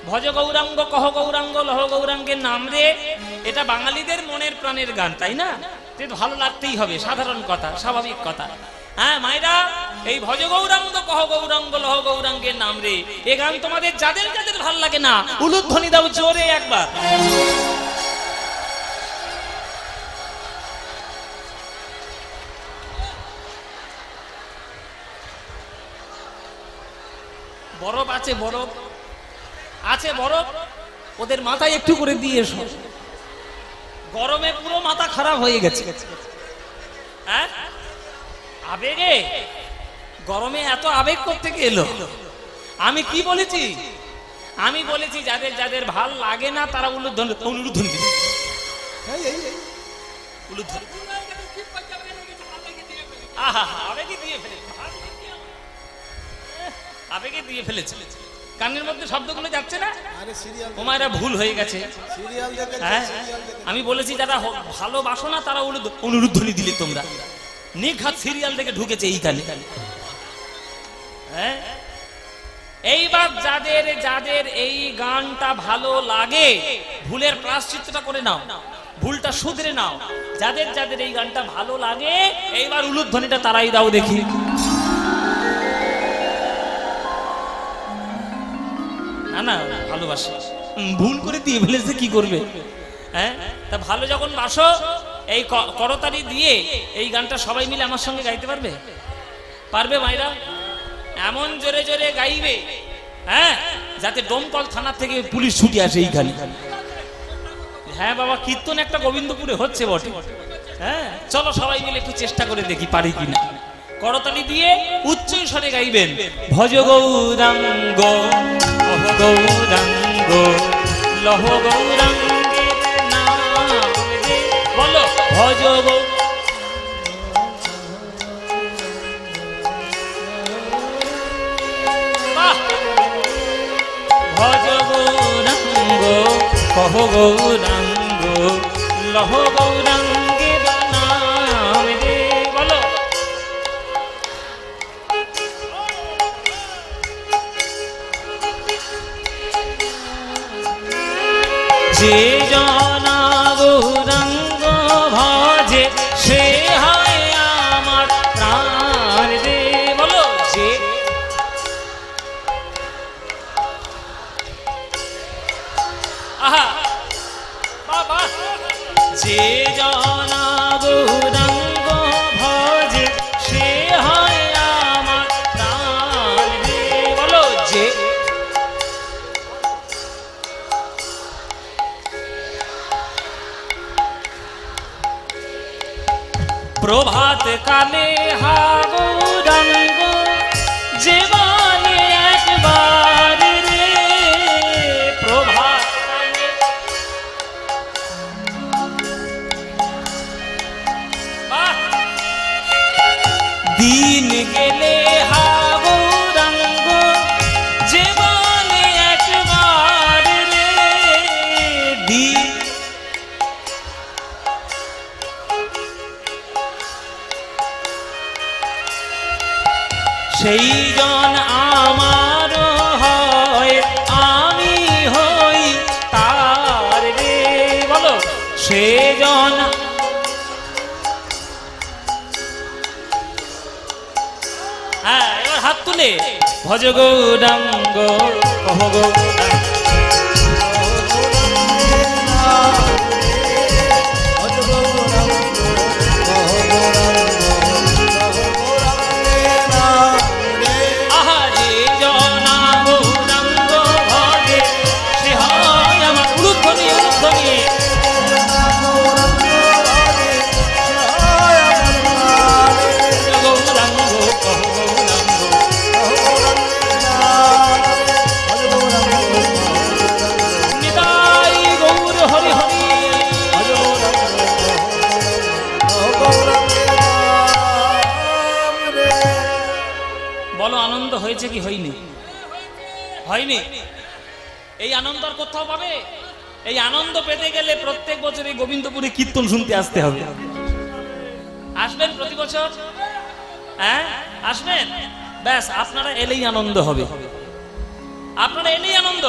ভজ গৌরাঙ্গ কহ গৌরাঙ্গ লহ গৌরাঙ্গের নাম রে। এটা বাঙালিদের মনের প্রাণের গান, তাই না? ভালো লাগতেই হবে, সাধারণ কথা, স্বাভাবিক কথা। হ্যাঁ মায়েরা, এই ভজ গৌরাঙ্গ কহ গৌরাঙ্গ লহ গৌরাঙ্গের নাম রে, এই গান তোমাদের যাদের যাদের ভাল লাগে না, উলুধ্বনি দাও জোরে একবার। বরফ আছে, বরফ আছে, বরফ ওদের মাথায় একটু করে দিয়ে এসো। গরমে পুরো মাথা খারাপ হয়ে গেছে। হ্যাঁ, আবেগে, গরমে এত আবেগ করতে গেল। আমি কি বলেছি? আমি বলেছি যাদের যাদের ভাল লাগে না তারা উলুধ্বনি দিবে। উলুধ্বনি আহা, আবেগে দিয়ে ফেলে, আবেগে দিয়ে ফেলেছে। কানের মধ্যে শব্দগুলো যাচ্ছে না? তোমার ভুল হয়ে গেছে। হ্যাঁ, আমি বলেছি যারা ভালোবাসো না তারা অনুরুদ্ধনি দিলে তোমরা। নিঘাত সিরিয়াল থেকে ঢুকেছে এই কানে। হ্যাঁ, এইবার যাদের যাদের এই গানটা ভালো লাগে, ভুলের প্রায়শ্চিত্তটা করে নাও, ভুলটা শুধরে নাও। যাদের যাদের এই গানটা ভালো লাগে, এইবার উলুধ্বনিটা তারাই দাও দেখি। না না, ভালোবাসে, ভুল করে দিয়ে ফেলেছে, কি করবে? হ্যাঁ, তা ভালো যখন বাসো, এই করতালি দিয়ে এই গানটা সবাই মিলে আমার সঙ্গে গাইতে পারবে? পারবে মাইরা? এমন জোরে জোরে গাইবে, হ্যাঁ, যাতে দমকল থানা থেকে পুলিশ ছুটি আসে এইখানে। হ্যাঁ বাবা, কীর্তন একটা গোবিন্দপুরে হচ্ছে বটে। হ্যাঁ, চলো সবাই মিলে একটু চেষ্টা করে দেখি পারি কিনা। করতালি দিয়ে উচ্চ স্বরে গাইবেন। ভজ গৌরাঙ্গ কহ গৌরাঙ্গ লহ গৌরাঙ্গের নাম রে। বলো ভজ ভজ গৌরাঙ্গ কহ গৌরাঙ্গ লহ গৌরাঙ্গের নাম রে। বলো যে জনা গৌরাঙ্গ ভজে সে হয় আমার প্রাণ রে। বলো যে, আহা বাবা, যে জনা গৌরাঙ্গ ভজে সে হয় আমার প্রাণ রে। বলো যে, প্রভাত কালে হা গৌরাঙ্গ জীবনে একবার রে প্রভাত দিন গেলে হাবুরাঙ্গ জীবনে একবার রে দিন সেই জন আমার হয় আমি হই তার রে বলো সে জন হ্যাঁ এবার হাত তুলে ভজ গৌরাঙ্গ কহ গৌরাঙ্গ হয়েছে কি হয়নি হয়নি এই আনন্দ আর কোথাও পাবে এই আনন্দ পেতে গেলে প্রত্যেক বছর এই গোবিন্দপুরে কীর্তন শুনতে আসতে হবে আসবেন প্রতি বছর হ্যাঁ আসবেন ব্যাস আপনারা এলেই আনন্দ হবে আপনারা এলেই আনন্দ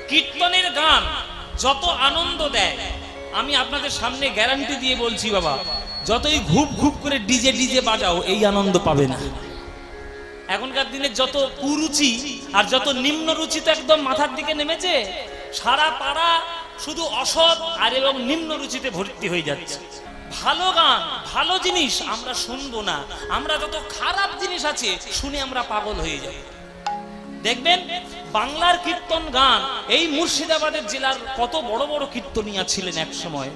কীর্তনের গান যত আনন্দ দেয় আমি আপনাদের সামনে গ্যারান্টি দিয়ে বলছি বাবা যতই ঘুপ ঘুপ করে ডিজে ডিজে বাজাও এই আনন্দ পাবে না এখনকার দিনে যত কুরুচি আর যত নিম্ন রুচি তো একদম মাথার দিকে নেমেছে সারা পাড়া শুধু অসৎ আর এবং নিম্ন রুচিতে ভর্তি হয়ে যাচ্ছে ভালো গান ভালো জিনিস আমরা শুনবো না আমরা যত খারাপ জিনিস আছে শুনে আমরা পাগল হয়ে যাই দেখবেন বাংলার কীর্তন গান এই মুর্শিদাবাদের জেলার কত বড় বড় কীর্তনিয়া ছিলেন এক সময়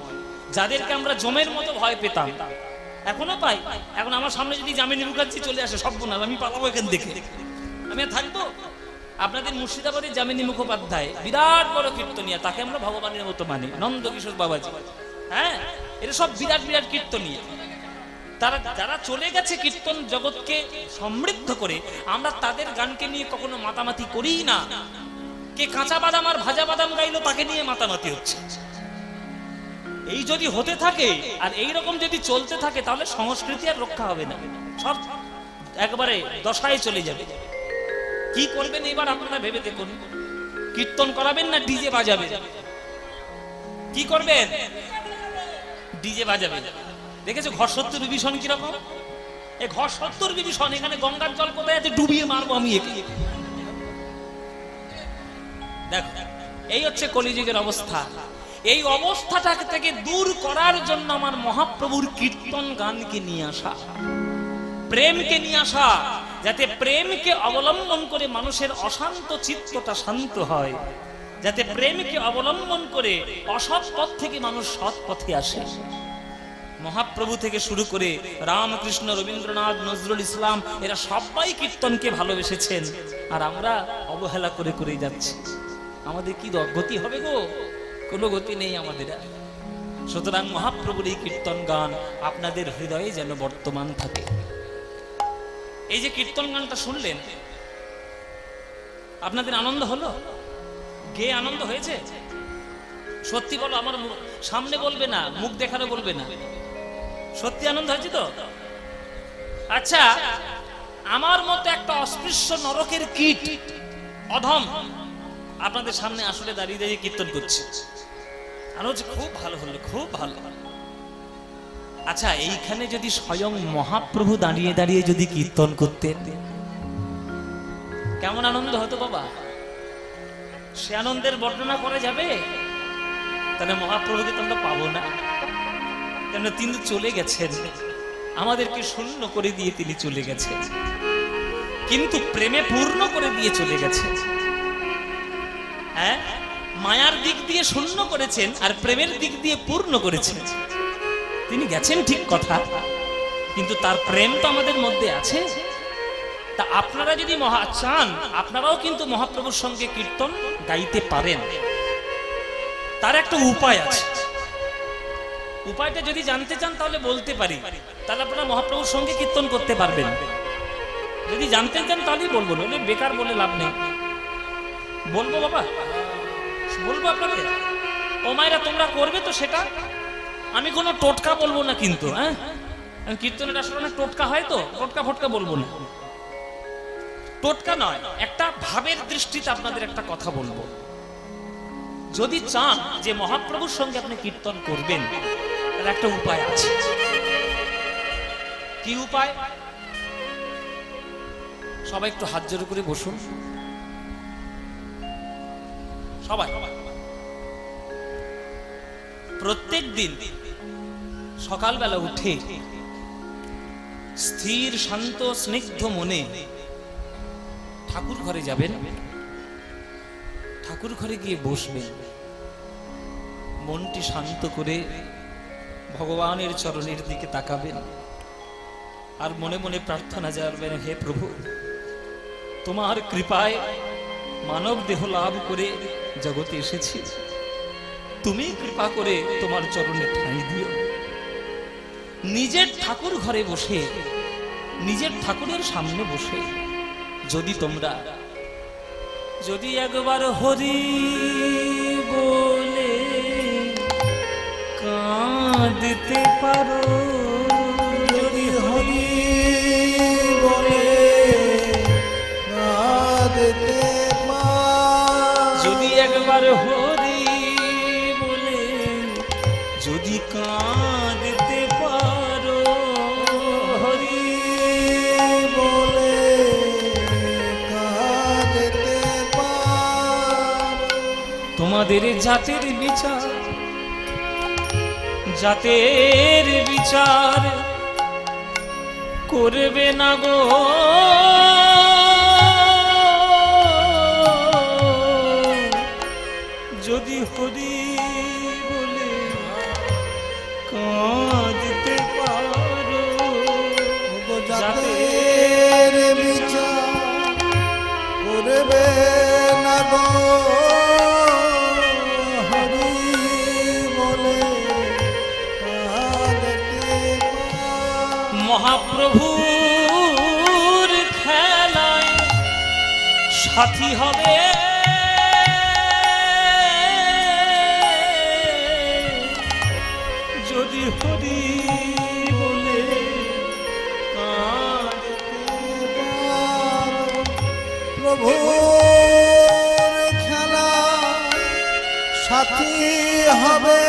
যাদেরকে আমরা জমের মতো ভয় পেতাম এখনো পাই এখন আমার সামনে যদি যামিনী মুখার্জি চলে আসে সব না আমি পালাবো এখান দেখে আমি থাকবো আপনাদের মুর্শিদাবাদের যামিনী মুখোপাধ্যায় বিরাট বড় কীর্তনিয়া তাকে আমরা ভগবানের মতো মানি নন্দকিশোর বাবাজি হ্যাঁ এটা সব বিরাট বিরাট কীর্তনিয়া তারা যারা চলে গেছে কীর্তন জগৎকে সমৃদ্ধ করে আমরা তাদের গানকে নিয়ে কখনো মাতামাতি করি না কে কাঁচা বাদাম আর ভাজা বাদাম গাইলো তাকে নিয়ে মাতামাতি হচ্ছে এই যদি হতে থাকে আর এই রকম যদি চলতে থাকে তাহলে সংস্কৃতি আর রক্ষা হবে না সব একবারে দশায় চলে যাবে কি করবেন এবার আপনারা ভেবে দেখুন কীর্তন করাবেন না ডিজে বাজাবেন কি করবেন ডিজে বাজাবেন দেখেছো ঘর সত্তর বিভীষণ কিরকম এই ঘর সত্তর বিভীষণ এখানে গঙ্গার জল কোথায় আছে ডুবিয়ে মারবো আমি একে দেখো এই হচ্ছে কলিযুগের অবস্থা এই অবস্থাটা থেকে দূর করার জন্য আমার মহাপ্রভুর কীর্তন গানকে নিয়ে আসা প্রেমকে নিয়ে আসা যাতে প্রেমকে অবলম্বন করে মানুষের অশান্ত চিত্তটা শান্ত হয় যাতে প্রেমকে অবলম্বন করে অসৎ পথ থেকে মানুষ সৎ পথে আসে মহাপ্রভু থেকে শুরু করে রামকৃষ্ণ রবীন্দ্রনাথ নজরুল ইসলাম এরা সবাই কীর্তনকে ভালোবেসেছেন আর আমরা অবহেলা করে করে যাচ্ছি আমাদের কি গতি হবে গো কোনো গতি নেই আমাদের সুতরাং মহাপ্রভুর এই কীর্তন গান আপনাদের হৃদয়ে যেন বর্তমান থাকে এই যে কীর্তন গানটা শুনলেন আপনাদের আনন্দ হলো গেয়ে আনন্দ হয়েছে সত্যি বলো আমার সামনে বলবে না মুখ দেখানো বলবে না সত্যি আনন্দ হয়েছে তো আচ্ছা আমার মতো একটা অস্পৃশ্য নরকের কীট অধম আপনাদের সামনে আসলে দাঁড়িয়ে দাঁড়িয়ে কীর্তন করছে আর হচ্ছে খুব ভালো হলো খুব ভালো আচ্ছা এইখানে যদি স্বয়ং মহাপ্রভু দাঁড়িয়ে দাঁড়িয়ে যদি কীর্তন করতেন কেমন আনন্দ হতো বাবা সে আনন্দের বর্ণনা করা যাবে তাহলে মহাপ্রভুকে তো আমরা পাবো না কেন তিনি চলে গেছেন আমাদেরকে শূন্য করে দিয়ে তিনি চলে গেছেন কিন্তু প্রেমে পূর্ণ করে দিয়ে চলে গেছেন হ্যাঁ মায়ার দিক দিয়ে শূন্য করেছেন আর প্রেমের দিক দিয়ে পূর্ণ করেছেন তিনি গেছেন ঠিক কথা কিন্তু তার প্রেম তো আমাদের মধ্যে আছে তা আপনারা যদি চান আপনারাও কিন্তু মহাপ্রভুর সঙ্গে কীর্তন গাইতে পারেন। তার একটা উপায় আছে। উপায়টা যদি জানতে চান তাহলে বলতে পারি, তাহলে আপনারা মহাপ্রভুর সঙ্গে কীর্তন করতে পারবেন। যদি জানতে চান তাহলেই বলবো, নইলে বেকার বলে লাভ নেই। বলবো বাবা, বলবো আপনাকে। ও মায়েরা তোমরা করবে তো সেটা। আমি কোনো টোটকা বলবো না কিন্তু, হ্যাঁ কীর্তনের আসলে অনেক টোটকা হয় তো, টোটকা ফটকা বলবো না। টোটকা নয়, একটা ভাবের দৃষ্টিতে আপনাদের একটা কথা বলবো। যদি চান যে মহাপ্রভুর সঙ্গে আপনি কীর্তন করবেন, তার একটা উপায় আছে। কি উপায়? সবাই একটু হাত জোড় করে বসুন। সবাই প্রত্যেক দিন সকালবেলা উঠে স্থির শান্ত স্নিগ্ধ মনে ঠাকুর ঘরে যাবেন। ঠাকুর ঘরে গিয়ে বসবেন, মনটি শান্ত করে ভগবানের চরণের দিকে তাকাবেন আর মনে মনে প্রার্থনা জানাবেন, হে প্রভু, তোমার কৃপায় মানব দেহ লাভ করে জগতে এসেছি, তুমি কৃপা করে তোমার চরণে ঠাঁই দিও। নিজের ঠাকুর ঘরে বসে, নিজের ঠাকুরের সামনে বসে যদি একবার হরি বলে কাঁদতে পারো, যদি হরি বলে কাঁদতে পারো, যদি একবার হরি বলে যদি কাঁদতে পারো, হরি বলে কাঁদতে পারো, তোমাদের জাতের বিচার করবে না গো, যদি হরি বলে কাঁদতে পারো। জাতের বিচার করবে না গো, হরি বলে কাঁদতে পারো। মহাপ্রভুর খেলায় সাথী হবে যদি হরি বলে কাঁদতে পারো। প্রভুর খেলা সাথী হবে,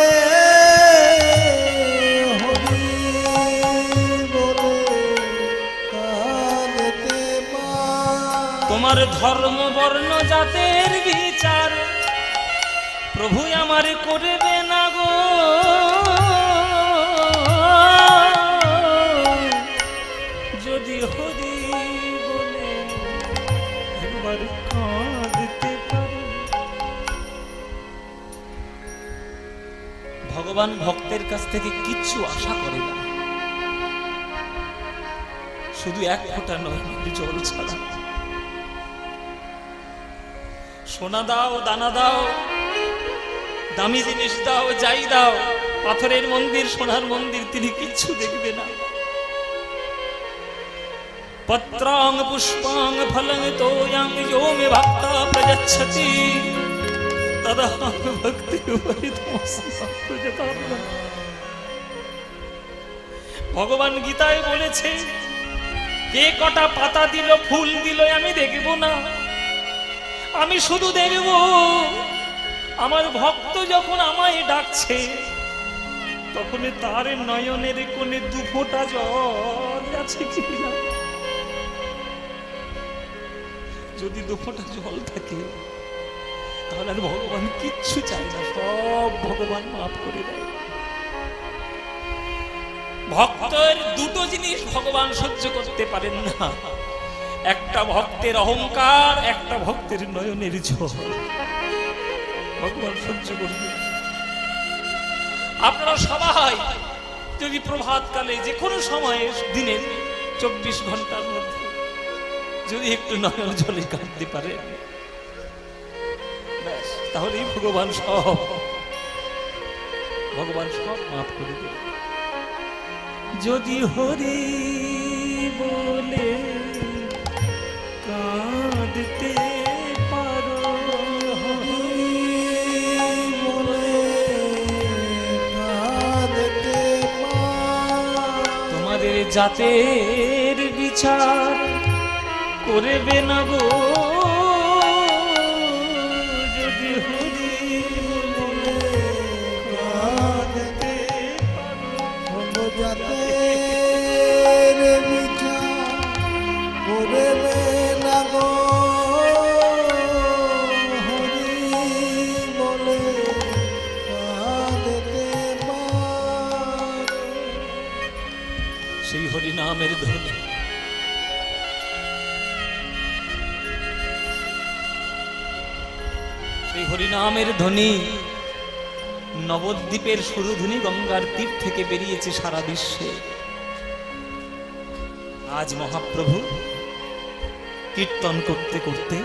হরি বলে কাঁদতে পারো। তোমার ধর্ম বর্ণ জাতের বিচার প্রভু আমার করবে না গো, যদি হরি বলে একবার কাঁদতে পারো। ভগবান ভক্তের কাছ থেকে কিচ্ছু আশা করে না, শুধু এক ফোঁটা নয় জল ছাড়া। সোনা দাও, দানা দাও, দামি জিনিস দাও, যাই দাও, পাথরের মন্দির, সোনার মন্দির, তিনি কিচ্ছু দেখবে না। পত্রাং পুষ্পাং ফলং তোয়াং ইয়ো মে ভক্তা প্রযচ্ছতি তদহং ভক্তি উপরিতমস্মি প্রযতাত্মা। ভগবান গীতায় বলেছে, কে কটা পাতা দিল, ফুল দিল, আমি দেখব না, আমি শুধু দেখব আমার ভক্ত যখন আমায় ডাকছে তখন তার নয়নের কোণে দু ফোঁটা জল আছে কিনা। যদি দু ফোঁটা জল থাকে তাহলে আর ভগবান কিচ্ছু চায় না, সব ভগবান মাফ করে দেয়। ভক্তের দুটো জিনিস ভগবান সহ্য করতে পারেন না, একটা ভক্তের অহংকার, একটা ভক্তের নয়নের জল। ভগবান সহ্য করবে। আপনারা সবাই যদি প্রভাতকালে যে কোনো সময়ে দিনের 24 ঘন্টার মধ্যে যদি একটু নয়ন জলে কাঁদতে পারে তাহলেই ভগবান সব মাফ করে দেবে। যদি হরি বলে কাঁদতে পারো, তোমাদের জাতের বিচার করবে না গো। যদি হরি বলে কাঁদতে পারো, জাতের বিচার করবে না গো। হরি বলে কাঁদতে পারো। সেই হরি নামের ধ্বনি হরিনামের ধ্বনি নবদ্বীপের সুরধ্বনি গঙ্গার তীর থেকে বেরিয়েছে সারা বিশ্বে। আজ মহাপ্রভু কীর্তন করতে করতে,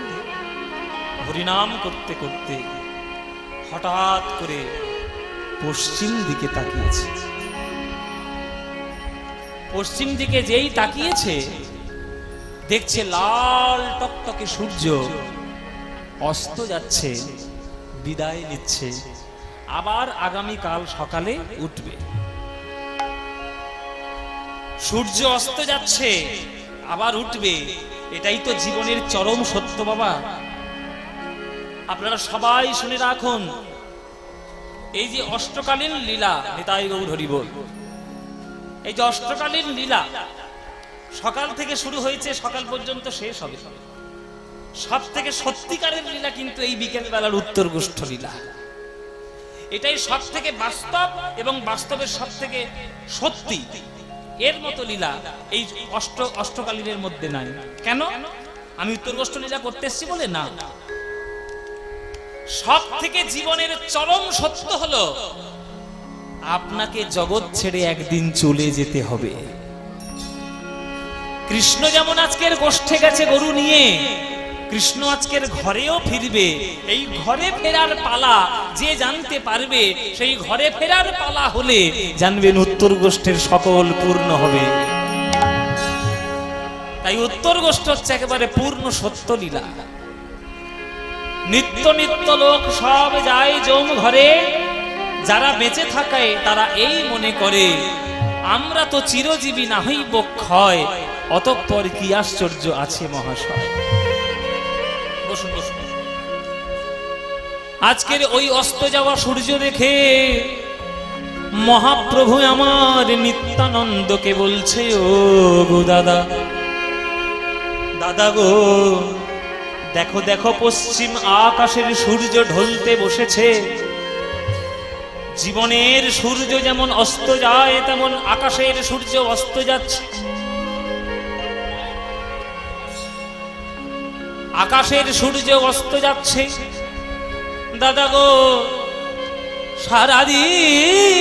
হরিনাম করতে করতে হঠাৎ করে পশ্চিম দিকে তাকিয়েছে। পশ্চিম দিকে যেই তাকিয়েছে, দেখছে লাল টকটকে সূর্য অস্ত যাচ্ছে, বিদায় নিচ্ছে, আবার আগামী কাল সকালে উঠবে। সূর্য অস্ত যাচ্ছে, আবার উঠবে, এটাই তো জীবনের চরম সত্য বাবা। আপনারা সবাই শুনে রাখুন, এই যে অষ্টকালীন লীলা, নিতাই গৌর হরি বল, এই যে অষ্টকালীন লীলা সকাল থেকে শুরু হয়েছে, সকাল পর্যন্ত শেষ হবে। সব থেকে সত্যিকারের লীলা কিন্তু এই বিকেল বেলার উত্তর গোষ্ঠ লীলা। এটাই সব থেকে বাস্তব এবং বাস্তবের সব থেকে সত্যি। এর মতো লীলা এই অষ্টকালীনের মধ্যে নাই। কেন? আমি উত্তর গোষ্ঠ লীলা করতে এসেছি বলে না। সব থেকে জীবনের চরম সত্য হলো আপনাকে জগৎ ছেড়ে একদিন চলে যেতে হবে। কৃষ্ণ যেমন আজকের গোষ্ঠে গেছে গরু নিয়ে, কৃষ্ণ আজকের ঘরেও ফিরবে। এই ঘরে ফেরার পালা যে জানতে পারবে, সেই ঘরে ফেরার পালা হলে জানবেন উত্তর গোষ্ঠের সকল পূর্ণ হবে। তাই উত্তর গোষ্ঠ হচ্ছে একেবারে পূর্ণ সত্য লীলা। নিত্য নিত্য লোক সব যায় জম ঘরে, যারা বেঁচে থাকে তারা এই মনে করে আমরা তো চিরজীবী না হইব ক্ষয়, অতঃপর কি আশ্চর্য আছে মহাশয়। বসুন বসুন। আজকের ওই অস্ত যাওয়া সূর্য দেখে মহাপ্রভু আমার নিত্যানন্দকে বলছে, ও গো দাদা, দাদা গো, দেখো দেখো পশ্চিম আকাশের সূর্য ঢলতে বসেছে। জীবনের সূর্য যেমন অস্ত যায়, তেমন আকাশের সূর্য অস্ত যাচ্ছে। আকাশের সূর্য অস্ত যাচ্ছে। দাদা গো, সারাদিন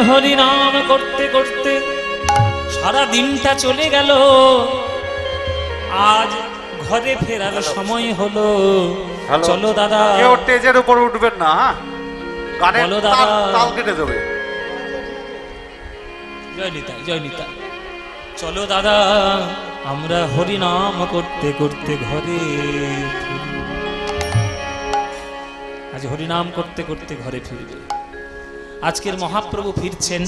হরিনাম করতে করতে সারা দিনটা চলে গেল, আজ ঘরে ফেরার সময় হলো। চলো দাদা, কেউ স্টেজের উপর উঠবেন না, বলো দাদা, তাল কেটে যাবে। জয় নিতাই, জয় নিতাই। চলো দাদা, আমরা হরিনাম করতে করতে ঘরে ফিরি। আজ হরিনাম করতে করতে ঘরে ফিরবে। আজকের মহাপ্রভু ফিরছেন,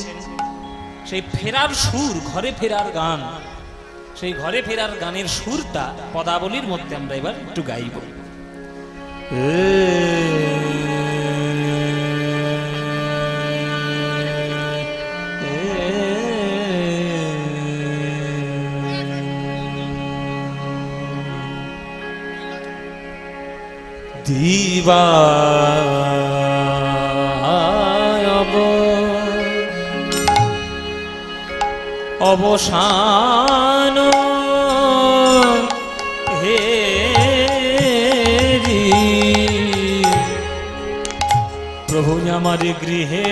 সেই ফেরার সুর, ঘরে ফেরার গান, সেই ঘরে ফেরার গানের সুরটা পদাবলীর মধ্যে আমরা এবার একটু গাইব। দিবায়ব অবসান হে প্রভু আমার গৃহে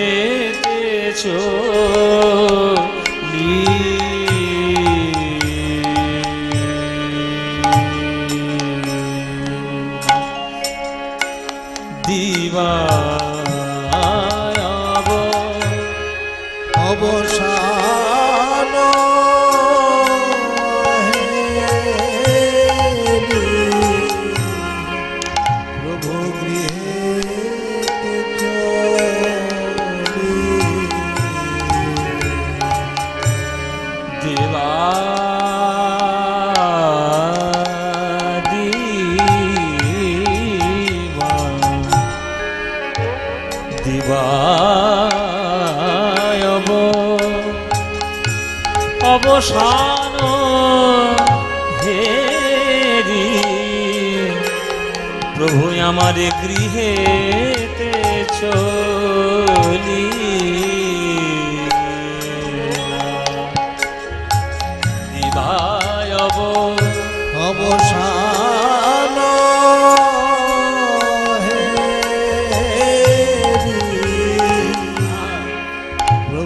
চলি। দেবা অবসান হেরি প্রভু আমার গৃহেতে চলি দিবায় অবসান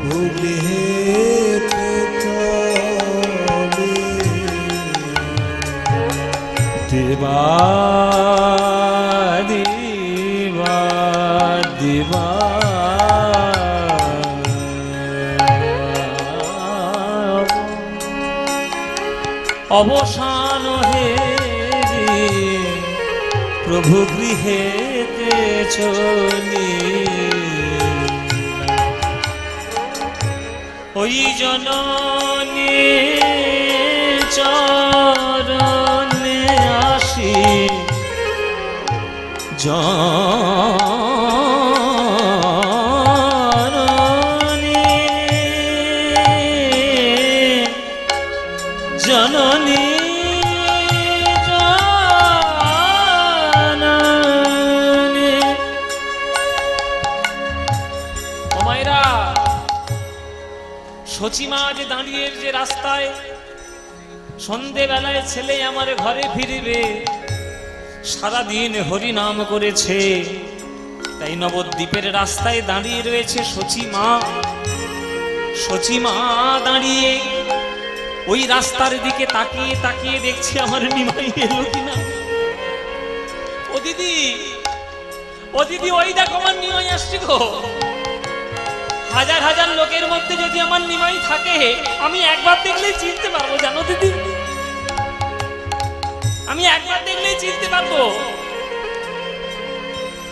প্রভু গৃহেতে চলি দেবা দিবা দিবা অবসান হেরি প্রভু গৃহেতে চলি ওই জননী চরণে আসি জননী জননী জননী ও মায়েরা সচিমা যে দাঁড়িয়ে যে রাস্তায় সন্ধেবেলায় ছেলে আমার ঘরে ফিরবে সারাদিন হরি নাম করেছে তাই নবদ্বীপের রাস্তায় দাঁড়িয়ে রয়েছে সচিমা সচিমা দাঁড়িয়ে ওই রাস্তার দিকে তাকিয়ে তাকিয়ে দেখছে আমার নিমাই এলো কিনা ও দিদি ওই দেখো আমার নিমাই আসছে গো হাজার হাজার লোকের মধ্যে যদি আমার নিমাই থাকে আমি একবার দেখলেই চিনতে পারবো জানো দিদি আমি একবার দেখলেই চিনতে পারবো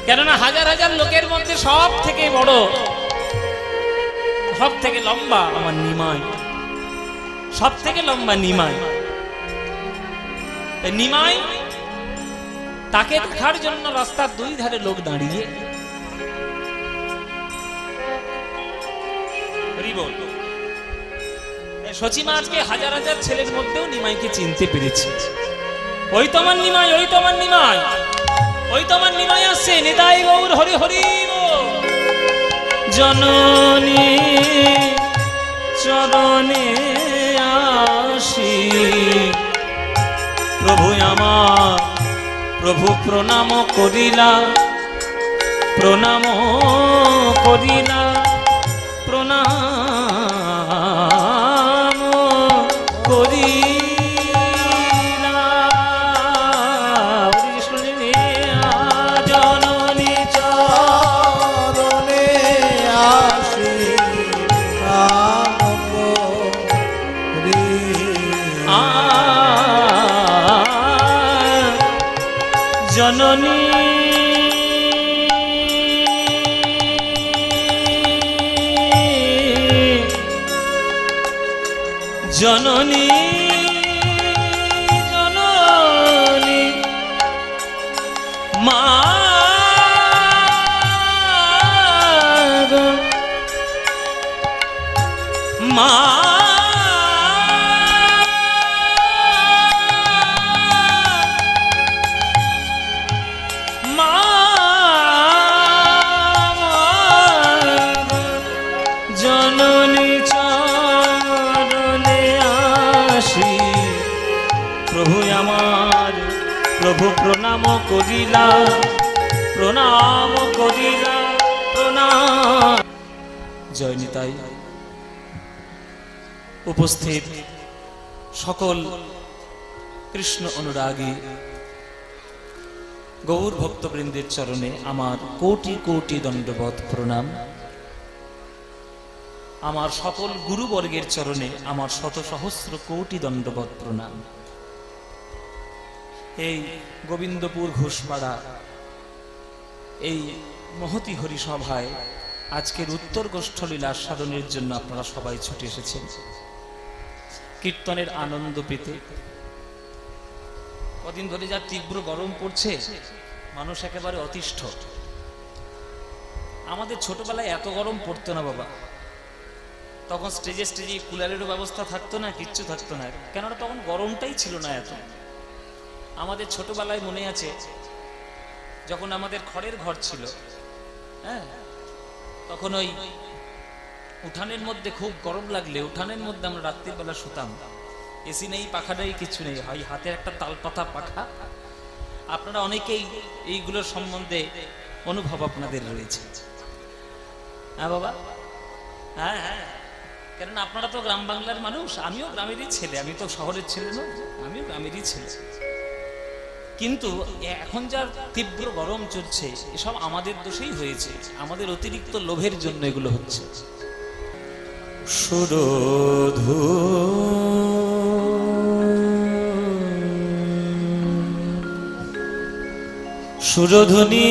কেননা হাজার হাজার লোকের মধ্যে সব থেকে বড় সব থেকে লম্বা আমার নিমাই সব থেকে লম্বা নিমাই নিমাই তাকে দেখার জন্য রাস্তার দুই ধারে লোক দাঁড়িয়ে সচিমা আজকে হাজার হাজার ছেলের মধ্যেও নিমাইকে চিনতে পেরেছে ওই তোমার নিমাই ওই তোমার নিমাই ওই তোমার নিমাই আসছে নিতাই গৌর হরি হরি জননী চরণে আসি প্রভু আমার প্রভু প্রণাম করিলা প্রণাম করিলা প্রণাম করিলা জননী চরণে আসি নাম করি জননী জননী জননী মা মা জননী চরণে আসি প্রভু আমার প্রভু প্রণাম করিলা প্রণাম করিলা প্রণাম জয় নিতাই উপস্থিত সকল কৃষ্ণ অনুরাগী গৌর ভক্তবৃন্দের চরণে আমার কোটি কোটি দণ্ডবত প্রণাম আমার সকল গুরুবর্গের চরণে আমার শত সহস্র কোটি দণ্ডবত প্রণাম এই গোবিন্দপুর ঘোষপাড়া এই মহতি হরিসভায় আজকের উত্তর গোষ্ঠলীলা সাধনের জন্য আপনারা সবাই ছুটে এসেছেন কীর্তনের আনন্দ পেতে। কদিন ধরে যা তীব্র গরম পড়ছে, মানুষ একেবারে অতিষ্ঠ। আমাদের ছোটবেলায় এত গরম পড়তো না বাবা, তখন স্টেজে স্টেজে কুলারেরও ব্যবস্থা থাকতো না, কিচ্ছু থাকতো না, কেননা তখন গরমটাই ছিল না এত। আমাদের ছোটবেলায় মনে আছে, যখন আমাদের খড়ের ঘর ছিল, হ্যাঁ, তখন ওই উঠানের মধ্যে খুব গরম লাগলে উঠানের মধ্যে আমরা রাত্রির বেলা শুতাম। এসি নেই, পাখা নেই, কিছু নেই, হয় হাতের একটা তালপাতা পাখা। আপনারা অনেকেই এইগুলোর সম্বন্ধে অনুভব আপনাদের রয়েছে। হ্যাঁ বাবা, হ্যাঁ হ্যাঁ, কেননা আপনারা তো গ্রাম বাংলার মানুষ, আমিও গ্রামেরই ছেলে, আমি তো শহরের ছেলে নই, আমিও গ্রামেরই ছেলে। কিন্তু এখন যা তীব্র গরম চলছে, এসব আমাদের দোষেই হয়েছে, আমাদের অতিরিক্ত লোভের জন্য এগুলো হচ্ছে। সুরধু সুরধুনি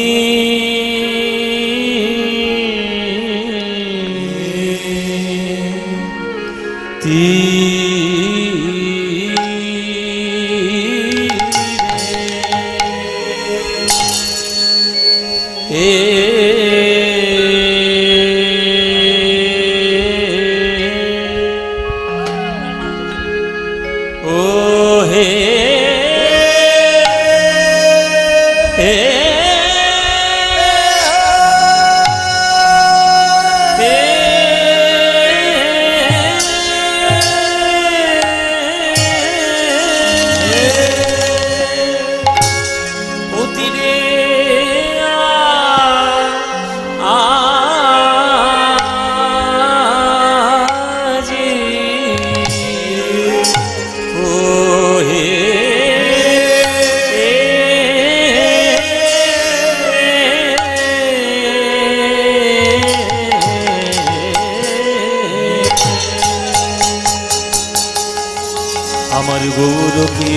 আমার গৌরকে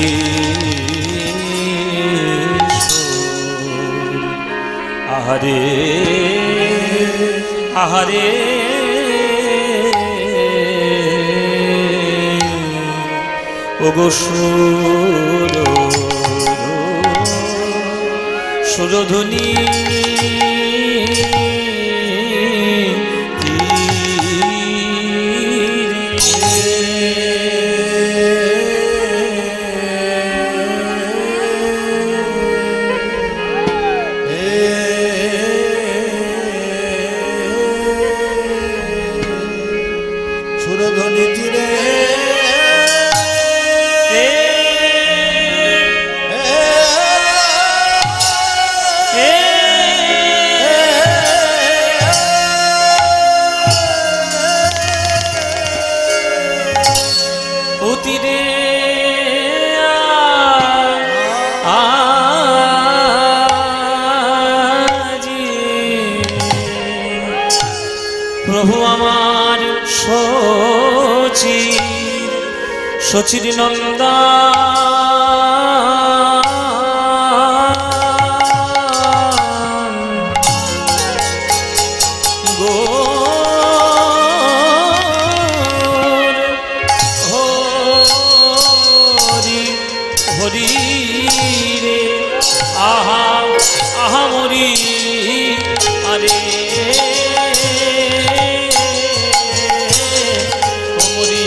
আহারে আহারে ওগো সুরধুনি সুরধুনি তীরে প্রভু আমার সচির নন্দা হরি রে আহা আহা মরি আরে মরি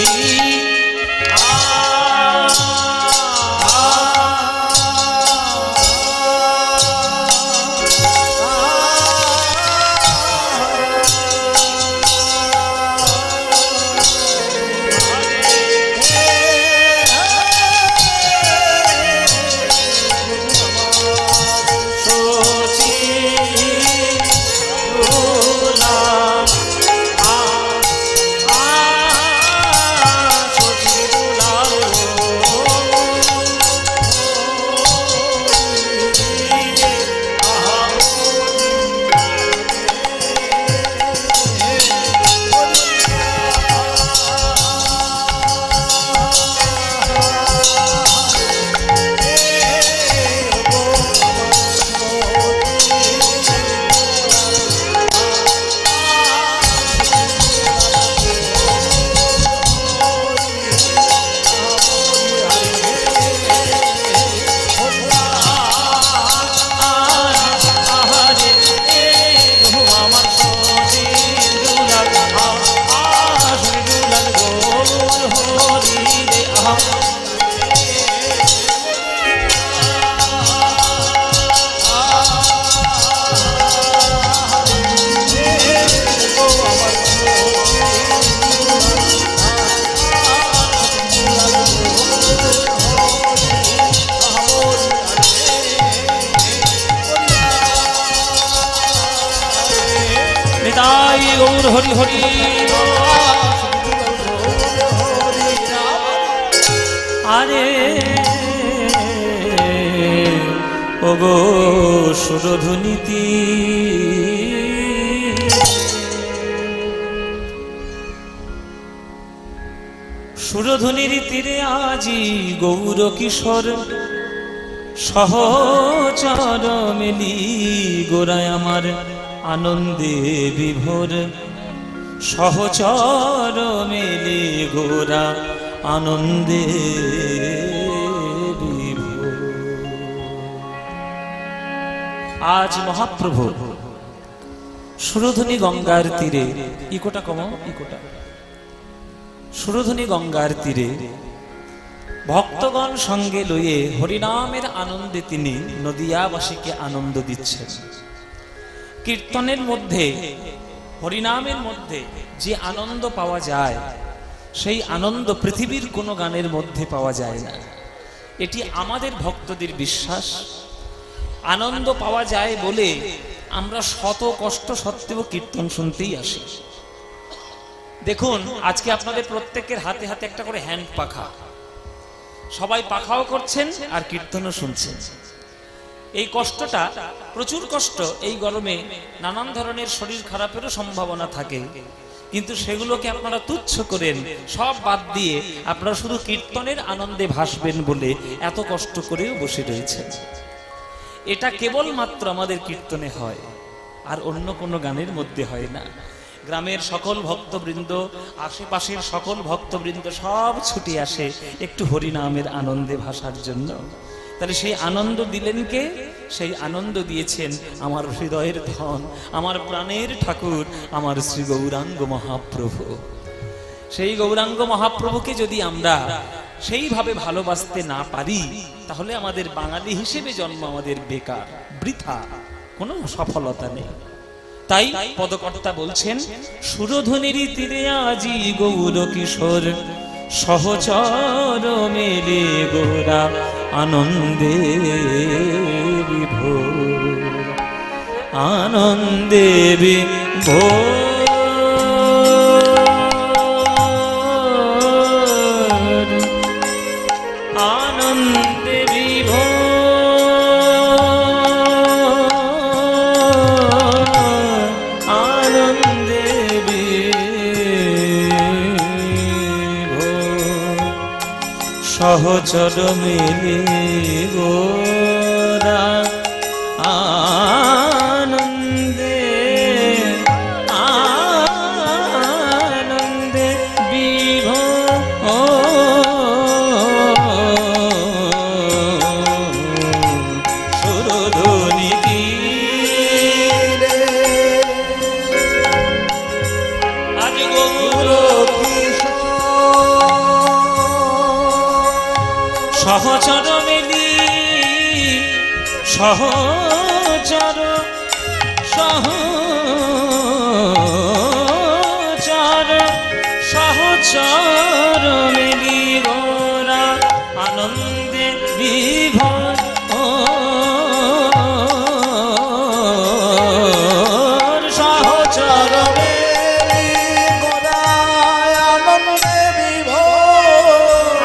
নিতাই গৌর হরি হরি। আরে ওগো সুরধুনীতি সুরধুনির তীরে আজি গৌর কিশোর সহচর মেলি গোরায় আমার আনন্দে বিভোর সহচর মেলি গোরা আনন্দে বিভোর। আজ মহাপ্রভু সুরধুনী গঙ্গার তীরে ইকোটা কম ইকোটা সুরধুনী গঙ্গার তীরে ভক্তগণ সঙ্গে লইয়ে হরিনামের আনন্দে তিনি নদিয়াবাসীকে আনন্দ দিচ্ছেন। কীর্তনের মধ্যে হরিনামের মধ্যে যে আনন্দ পাওয়া যায় সেই আনন্দ পৃথিবীর কোনো গানের মধ্যে পাওয়া যায় না। এটি আমাদের ভক্তদের বিশ্বাস। আনন্দ পাওয়া যায় বলে আমরা শত কষ্ট সত্ত্বেও কীর্তন শুনতেই আসি। দেখুন আজকে আপনাদের প্রত্যেকের হাতে হাতে একটা করে হ্যান্ড পাখা, সবাই পাখাও করছেন আর কীর্তনও শুনছেন। এই কষ্টটা প্রচুর কষ্ট। এই গরমে নানান ধরনের শরীর খারাপেরও সম্ভাবনা থাকে, কিন্তু সেগুলোকে আপনারা তুচ্ছ করেন, সব বাদ দিয়ে আপনারা শুধু কীর্তনের আনন্দে ভাসবেন বলে এত কষ্ট করেও বসে রয়েছেন। এটা কেবলমাত্র আমাদের কীর্তনে হয়, আর অন্য কোনো গানের মধ্যে হয় না। গ্রামের সকল ভক্তবৃন্দ, আশেপাশের সকল ভক্তবৃন্দ সব ছুটে আসে একটু হরিনামের আনন্দে ভাসার জন্য। তাহলে সেই আনন্দ দিলেন কে? সেই আনন্দ দিয়েছেন আমার হৃদয়ের ধন, আমার প্রাণের ঠাকুর, আমার শ্রী গৌরাঙ্গ মহাপ্রভু। সেই গৌরাঙ্গ মহাপ্রভুকে যদি আমরা সেইভাবে ভালোবাসতে না পারি, তাহলে আমাদের বাঙালি হিসেবে জন্ম আমাদের বেকার, বৃথা, কোনো সফলতা নেই। তাই পদকর্তা বলছেন, সুরধুনির তীরে আজি গৌর কিশোর সহচর মেলে গোরা আনন্দে বিভোর, আনন্দে বিভোর, আনন্দে বিভোর, আনন্দে বিভোর, সহচর মিলে গোরা আনন্দে আনন্দে বিভোর, সুরধুনী তীরে আজ গৌর সহচর মেলি সহচর সহচর সহচর মেলি গোরা আনন্দে বিভোর, সহচর মেলি গোরা আনন্দে বিভোর,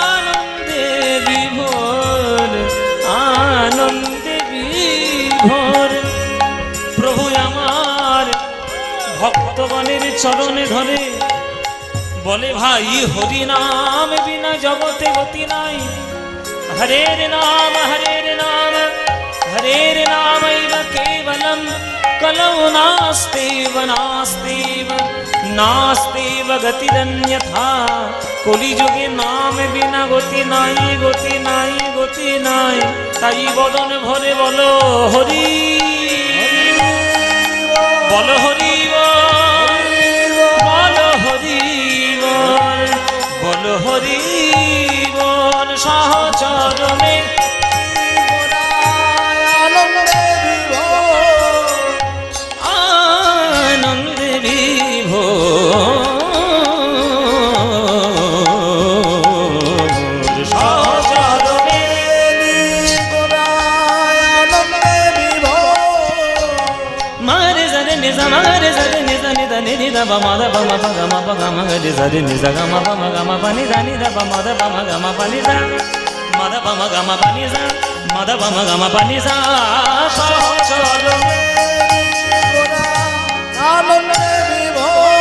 আনন্দে বিভোর, আনন্দে বিভোর। প্রভু আমার ভক্তগণের চরণে ধরে বলে, ভাই হরি নাম বিনা জগতে গতি নাই। হরের নাম হরের নাম হরের নামৈব কেবলম কলৌ নাস্তিব নাস্তিব নাস্তিব গতিরন্যথা। কলিযুগে নাম বিনা গতি নাই, গতি নাই, গতি নাই। তাই বদন ভরে বলো হরি, বলো হরি বল, বলো হরি বল, বলো হরি বল সহচরণে আনন্দে বিভোর সহচরণে মারে জারে নিজা মারে জারে নিজা নিদা নিদা বামাদা বামা বামা বামা গরে জারে নিজা গামা বামা গামা পানি জানি দা বামাদা বামা গামা পানি যা মাদা বামা গামা পানি যা মাদা বামা গামা পানি যা সহচরণে আনন্দে বিভোর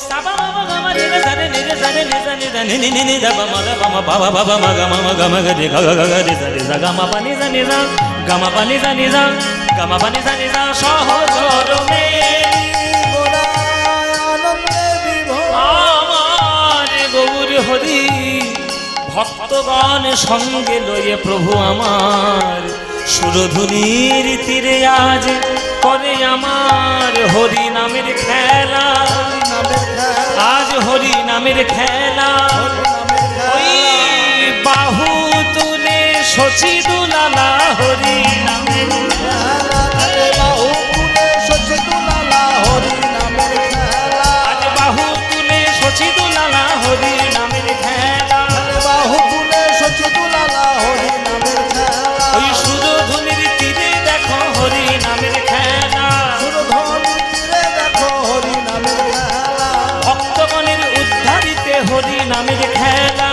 সাবা বাবা গামা নিজা জারে নিজা জারে নিজা নিদা নিনি নিনি দা বামাদা বামা বাবা বাবা মা গামা গামা গরে গা গা গরে জারে যা গামা পানি যা নিজা গামা পানি যা নিজা গামা পানি যা নিজা সহচরণে আমার গৌর হরি ভক্তগণ সঙ্গে লয়ে প্রভু আমার সুরধুনির তীরে আজ করে আমার হরি নামের খেলা আজ হরি নামের খেলা ওই বাহু তুলে শচী দুলালা হরি নামের আজ বাহু তুলে শচী দুলালা হরি নামের খেলা ওই সুরধুনির তীরে দেখো হরি নামের খেলা ভক্তগণের উদ্ধারিতে হরি নামের খেলা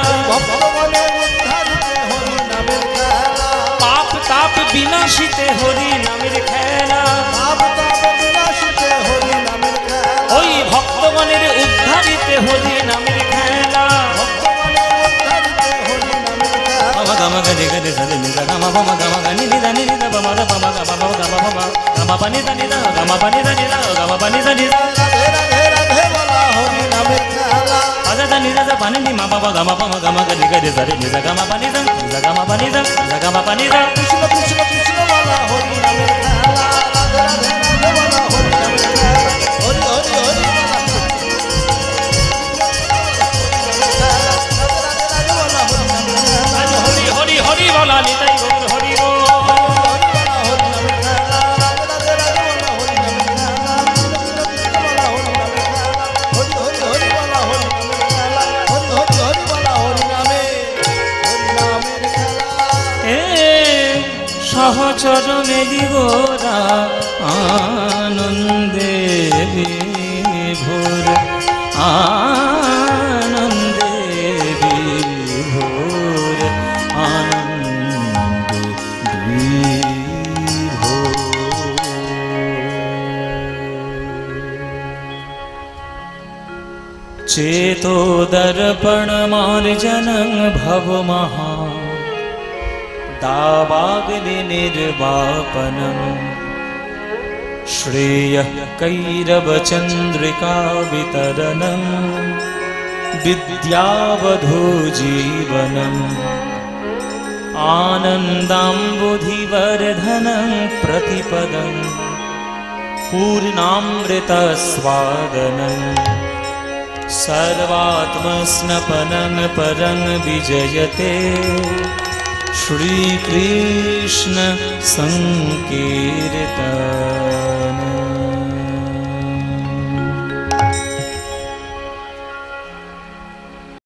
পাপ তাপ বিনাশিতে হরি নামের খেলা ওই ভক্তগণের উদ্ধারিতে হরি নামের খেলা বাবা গামা গরে গরে সরে নিদা গামা বামা গামা গানি নিদা নিদা বামা দা বামা গামা বামা গামা বামা গামা পানি দা নিদা গামা পানি দা নিদা গামা পানি দা নিদা আজা দা নিদা দা পানি নি মা বাবা গামা বামা গামা গরে গরে সরে নিদা গামা পানি দা নিদা গামা পানি দা নিদা গামা পানি দা কৃষ্ণ কৃষ্ণ কৃষ্ণ বালা হরি নামের খেলা রাধে রাধে রাধে বালা হরি নামের খেলা হরি হরি হরি আজ হরি হরি হরি বলা নিতাই গৌর হরি বল সহচরণে দিগোরা আনন্দে বিভোর আনন্দে বিভোর আনন্দে বিভোর चेतो दर्पण मार्जनं भव महा दावाग्नि निर्वापनं श्रेयः कैरवचन्द्रिका वितरणं विद्यावधू जीवनम् आनन्दाम्बुधिवर्धनं प्रतिपदं पूर्णामृतस्वादनं सर्वात्मस्नपनं परं विजयते श्रीकृष्ण संकीर्तन।